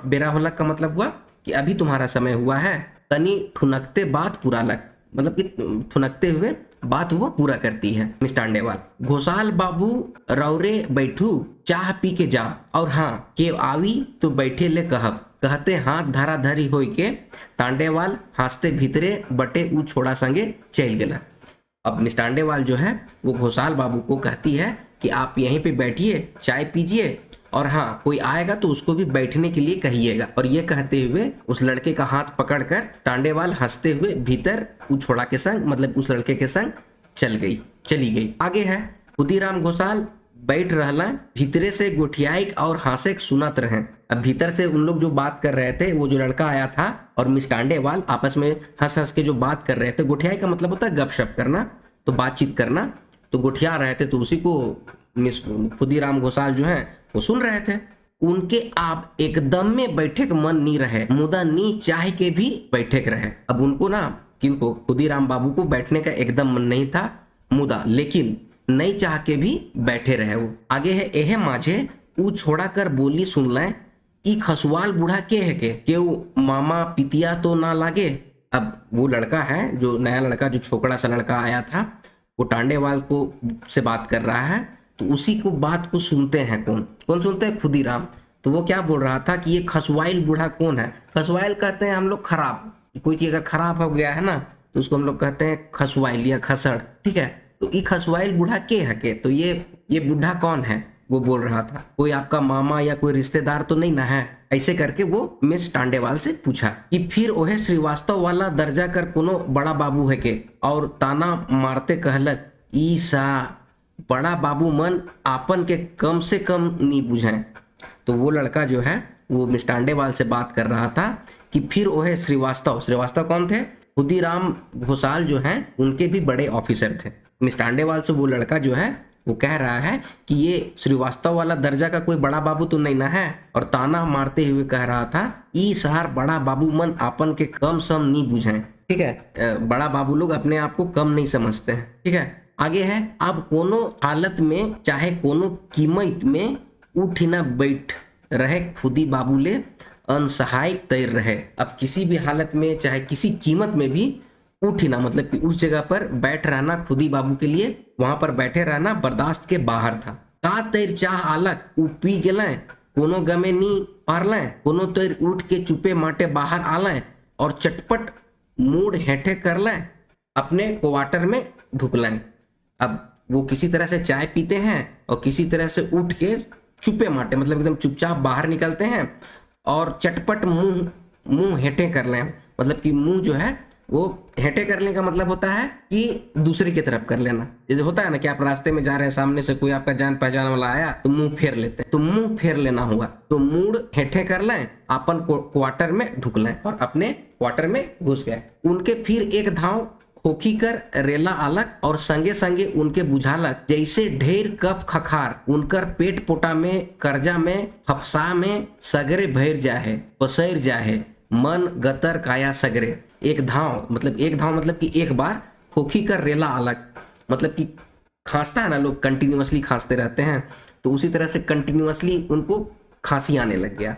बेरा होलक का मतलब हुआ कि अभी तुम्हारा समय हुआ है। तनी ठुनकते बात पूरा लग, मतलब कि ठुनकते हुए बात वो पूरा करती है मिस टांडेवाल। घोसाल बाबू रौरे बैठू चाह पी के जा, और हाँ के आवी तो बैठे ले कहब, कहते हाथ धारा धरी होई के टांडेवाल हंसते भीतरे बटे ऊ छोड़ा संगे चल गेला। अब मिस टांडेवाल जो है वो घोसाल बाबू को कहती है कि आप यहीं पे बैठिए, चाय पीजिए, और हाँ कोई आएगा तो उसको भी बैठने के लिए कहिएगा। और ये कहते हुए उस लड़के का हाथ पकड़कर टांडेवाल हंसते हुए भीतर उस छोड़ा के संग, मतलब उस लड़के के संग चली गई। आगे है, खुदीराम घोसाल बैठ रहला भीतरे से गोठियाई और हासे सुनत रहे। अब भीतर से उन लोग जो बात कर रहे थे, वो जो लड़का आया था और मिस टांडेवाल आपस में हंस हंस के जो बात कर रहे थे, गोठियाई का मतलब होता है गपशप करना, तो बातचीत करना, तो गोठिया रहे थे, तो उसी को मिस खुदीराम घोषाल जो है वो सुन रहे थे। उनके आप एकदम में बैठे के मन नहीं रहे, मुदा नी चाह के भी बैठे के रहे। अब उनको ना, किनको, खुदीराम बाबू को बैठने का एकदम मन नहीं था, मुदा लेकिन नहीं चाह के भी बैठे रहे वो। आगे है एहे माझे ऊ छोड़ा कर बोली सुन लें, ई खसवाल बूढ़ा के है के केऊ मामा पितिया तो ना लागे। अब वो लड़का है, जो नया लड़का, जो छोकरा सा लड़का आया था, वो टांडेवाल को से बात कर रहा है, तो उसी को बात को सुनते हैं। कौन कौन सुनते हैं? खुदीराम। तो वो क्या बोल रहा था कि ये खसवाइल बूढ़ा कौन है? खसवाइल कहते हैं हम लोग खराब, कोई चीज अगर खराब हो गया है ना तो उसको हम लोग कहते हैं खसवाइल या खसड़, ठीक है। तो ये खसवाइल बूढ़ा के है के, तो ये बूढ़ा कौन है? वो बोल रहा था कोई आपका मामा या कोई रिश्तेदार तो नहीं ना है? ऐसे करके वो मिस टांडेवाल से पूछा कि फिर ओहे श्रीवास्तव वाला दर्जा कर कोनो बड़ा बाबू है के? और ताना मारते कहलक ईसा बड़ा बाबू मन आपन के कम से कम नहीं बुझाएं। तो वो लड़का जो है वो मिस टांडेवाल से बात कर रहा था कि फिर ओहे श्रीवास्तव, श्रीवास्तव कौन थे? खुदीराम घोषाल जो हैं उनके भी बड़े ऑफिसर थे। मिस टांडेवाल से वो लड़का जो है वो कह रहा है कि ये श्रीवास्तव वाला दर्जा का कोई बड़ा बाबू तो नहीं ना है, और ताना मारते हुए कह रहा था ई सार बड़ा बाबू मन आपन के कम सम नहीं बुझाएं, ठीक है। बड़ा बाबू लोग अपने आप को कम नहीं समझते हैं, ठीक है। आगे है अब कोनो हालत में चाहे कोनो कीमत में उठ न बैठ रहे खुदी बाबू ले अनसहाय तैर रहे। अब किसी भी हालत में चाहे किसी कीमत में भी उठ ना, मतलब कि उस जगह पर बैठ रहना खुदी बाबू के लिए, वहां पर बैठे रहना बर्दाश्त के बाहर था। का तैर चाह आलक उ पी गेलें, कोनो गमे नी पारलें, कोनो तैर उठ के चुपे माटे बाहर आलें और चटपट मूड हेठे कर लें, अपने क्वार्टर में ढुक लें। अब वो किसी तरह से चाय पीते हैं और किसी तरह से उठ के चुपे माटे, मतलब एकदम चुपचाप बाहर निकलते हैं और चटपट मुंह हेठे कर लें, मतलब कि मुंह जो है वो हेठे करने का मतलब होता है कि दूसरे की तरफ कर लेना। जैसे होता है ना कि आप रास्ते में जा रहे हैं, सामने से कोई आपका जान पहचान वाला आया तो मुंह फेर लेते हैं, तो मुंह फेर लेना हुआ, तो मूड हेठे कर लें, अपन क्वार्टर में ढुक लें और अपने क्वार्टर में घुस गए। उनके फिर एक धाव खोखी कर रेला आलक और संगे संगे उनके बुझालक जैसे ढेर कफ खखार उनकर पेट पोटा में कर्जा में फफसा में सगरे भैर जाहे पसैर जाहे मन गतर काया सगरे। एक धाव मतलब कि एक बार खोखी कर रेला अलग, मतलब कि खांसता है ना, लोग कंटिन्यूअसली खांसते रहते हैं, तो उसी तरह से कंटिन्यूअसली उनको खांसी आने लग गया।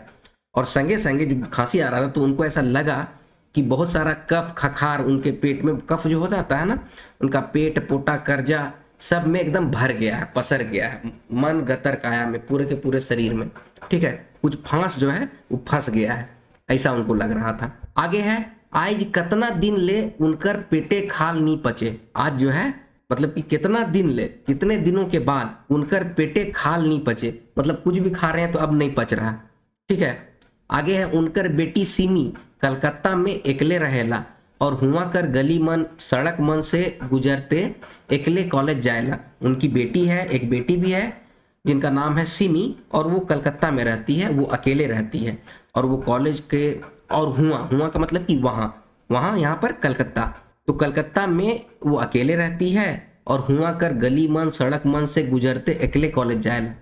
और संगे संगे जब खांसी आ रहा था तो उनको ऐसा लगा कि बहुत सारा कफ खखार उनके पेट में, कफ जो हो जाता है ना, उनका पेट पोटा कर्जा सब में एकदम भर गया है, पसर गया है, मन गतर काया में, पूरे के पूरे शरीर में, ठीक है। कुछ फांस जो है वो फंस गया है, ऐसा उनको लग रहा था। आगे है आज कितना दिन ले उनकर पेटे खाल नहीं पचे। आज जो है मतलब कि कितना दिन ले, कितने दिनों के बाद उनकर पेटे खाल नहीं पचे, मतलब कुछ भी खा रहे हैं तो अब नहीं पच रहा, ठीक है। आगे है उनकर बेटी सीमी कलकत्ता में एकले रहेला और हुआ कर गली मन सड़क मन से गुजरते एकले कॉलेज जाएला। उनकी बेटी है, एक बेटी भी है जिनका नाम है सिमी, और वो कलकत्ता में रहती है, वो अकेले रहती है, और वो कॉलेज के, और हुआ का मतलब कि वहाँ यहाँ पर कलकत्ता, तो कलकत्ता में वो अकेले रहती है और हुआ कर गली मन सड़क मन से गुजरते अकेले कॉलेज जाए,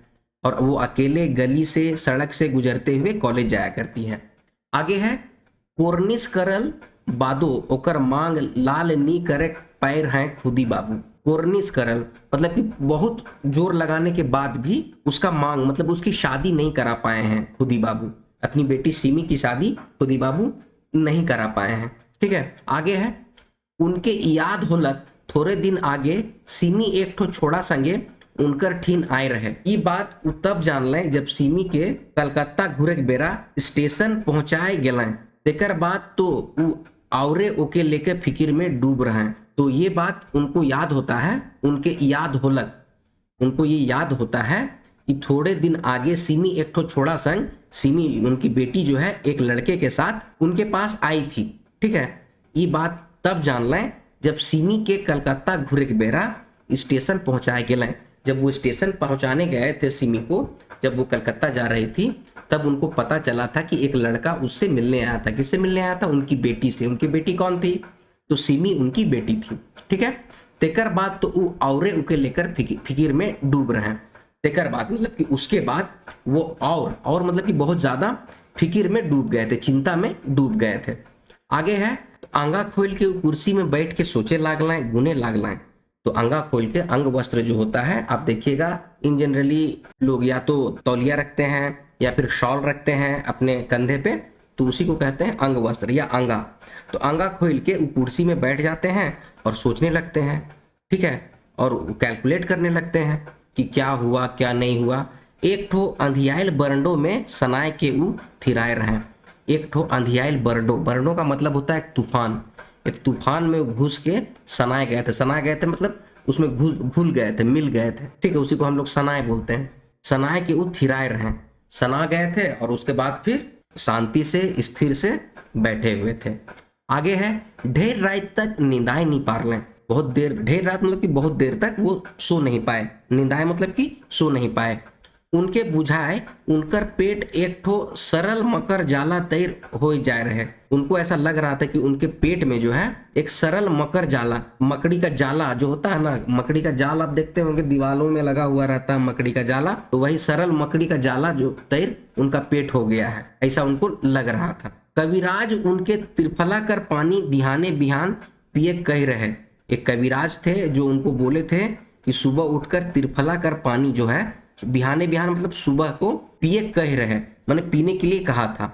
और वो अकेले गली से सड़क से गुजरते हुए कॉलेज जाया करती है। आगे है कोर्निश करल बादो ओकर मांग लाल नी करे पैर हैं खुदी बाबू। कोर्निश करल मतलब कि बहुत जोर लगाने के बाद भी उसका मांग, मतलब उसकी शादी नहीं करा पाए हैं खुदी बाबू, अपनी बेटी सिमी की शादी खुदी बाबू नहीं करा पाए हैं, ठीक है। आगे है उनके याद होलक थोड़े दिन आगे सिमी एक ठो छोड़ा संगे उनकर ठीन आए रहे। ये बात उ तब जान लें जब सिमी के कलकत्ता घुरे के बेरा स्टेशन पहुंचाए गेलें, तेकर बाद तो उ औरे ओके लेके फिकिर में डूब रहे हैं। तो ये बात उनको याद होता है, उनके याद होलक, उनको ये याद होता है कि थोड़े दिन आगे सिमी एक ठो छोड़ा संग, सिमी उनकी बेटी जो है एक लड़के के साथ उनके पास आई थी, ठीक है। ये बात तब जान लें जब सिमी के कलकत्ता घुरे के बेरा स्टेशन पहुंचाए गेलें, जब वो स्टेशन पहुंचाने गए थे सिमी को, जब वो कलकत्ता जा रही थी, तब उनको पता चला था कि एक लड़का उससे मिलने आया था। किससे मिलने आया था? उनकी बेटी से। उनकी बेटी कौन थी? तो सिमी उनकी बेटी थी। ठीक है। तेकर बाद तो वो औरे उके लेकर फिकिर में डूब रहे हैं। तेकर बाद मतलब कि उसके बाद वो और मतलब कि बहुत ज्यादा फिकिर में डूब गए थे, चिंता में डूब गए थे। आगे है, तो आंगा खोल के कुर्सी में बैठ के सोचे लागलाएं, गुने लागलाएं। तो अंगा खोल के, अंग वस्त्र जो होता है, आप देखिएगा इन जनरली लोग या तो तौलिया रखते हैं या फिर शॉल रखते हैं अपने कंधे पे, तो उसी को कहते हैं अंग वस्त्र या अंगा। तो अंगा खोल के कुर्सी में बैठ जाते हैं और सोचने लगते हैं। ठीक है। और कैलकुलेट करने लगते हैं कि क्या हुआ क्या नहीं हुआ। एक ठो अंधियाइल बरंडो में सनाए के ऊ थिराए रहे। एक ठो अंधियाइल बरंडो का मतलब होता है एक तूफान। एक तूफान में घुस के सनाए गए थे मतलब उसमें घुल गए थे, मिल गए थे। ठीक है। उसी को हम लोग सनाए बोलते हैं। सनाए के ऊ थिराए रहे, सना गए थे और उसके बाद फिर शांति से स्थिर से बैठे हुए थे। आगे है, ढेर रात तक नींदाए नहीं पारलें। बहुत देर, ढेर रात मतलब कि बहुत देर तक वो सो नहीं पाए। नींदाए मतलब कि सो नहीं पाए। उनके बुझाए उनकर पेट एक ठो सरल मकर जाला तैर हो जा रहे। उनको ऐसा लग रहा था कि उनके पेट में जो है एक सरल मकर जाला, मकड़ी का जाला जो होता है ना, मकड़ी का जाल आप देखते होंगे दीवालों में लगा हुआ रहता है मकड़ी का जाला, तो वही सरल मकड़ी का जाला जो तैर उनका पेट हो गया है, ऐसा उनको लग रहा था। कविराज उनके त्रिफला कर पानी बिहाने बिहान पिए कह रहे। एक कविराज थे जो उनको बोले थे कि सुबह उठकर त्रिफला कर पानी जो है, बिहाने बिहान मतलब सुबह को पिए कह रहे, मैंने पीने के लिए कहा था।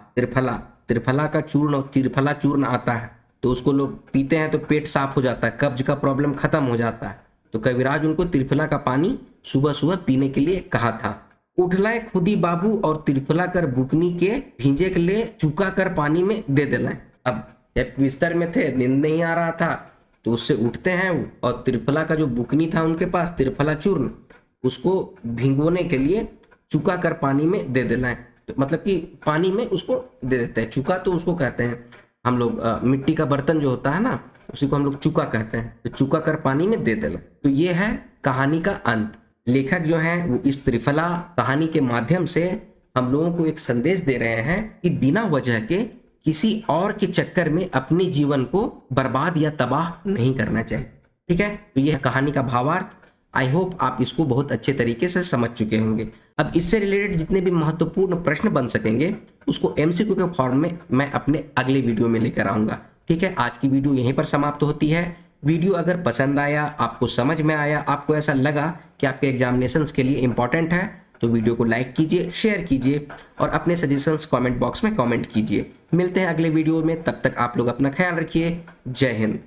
त्रिफला का चूर्ण, त्रिफला चूर्ण आता है तो उसको लोग पीते हैं तो पेट साफ हो जाता है, कब्ज का प्रॉब्लम खत्म हो जाता है। तो कविराज उनको त्रिफला का पानी सुबह सुबह पीने के लिए कहा था। उठलाए खुदी बाबू और त्रिफला कर बुकनी के भींजे के लिए चुका कर पानी में दे दिलाए। अब जब बिस्तर में थे, नींद नहीं आ रहा था, तो उससे उठते हैं और त्रिफला का जो बुकनी था उनके पास, त्रिफला चूर्ण, उसको भिगोने के लिए चुका कर पानी में दे देना है। तो मतलब कि पानी में उसको दे देते हैं। चुका तो उसको कहते हैं हम लोग, मिट्टी का बर्तन जो होता है ना, उसी को हम लोग चुका कहते हैं। तो चुका कर पानी में दे देना। तो ये है कहानी का अंत। लेखक जो है वो इस त्रिफला कहानी के माध्यम से हम लोगों को एक संदेश दे रहे हैं कि बिना वजह के किसी और के चक्कर में अपने जीवन को बर्बाद या तबाह नहीं करना चाहिए। ठीक है। तो यह कहानी का भावार्थ। आई होप आप इसको बहुत अच्छे तरीके से समझ चुके होंगे। अब इससे रिलेटेड जितने भी महत्वपूर्ण प्रश्न बन सकेंगे उसको एमसीक्यू के फॉर्म में मैं अपने अगले वीडियो में लेकर आऊंगा। ठीक है। आज की वीडियो यहीं पर समाप्त होती है। वीडियो अगर पसंद आया, आपको समझ में आया, आपको ऐसा लगा कि आपके एग्जामिनेशंस के लिए इंपॉर्टेंट है, तो वीडियो को लाइक कीजिए, शेयर कीजिए और अपने सजेशंस कमेंट बॉक्स में कमेंट कीजिए। मिलते हैं अगले वीडियो में, तब तक आप लोग अपना ख्याल रखिए। जय हिंद।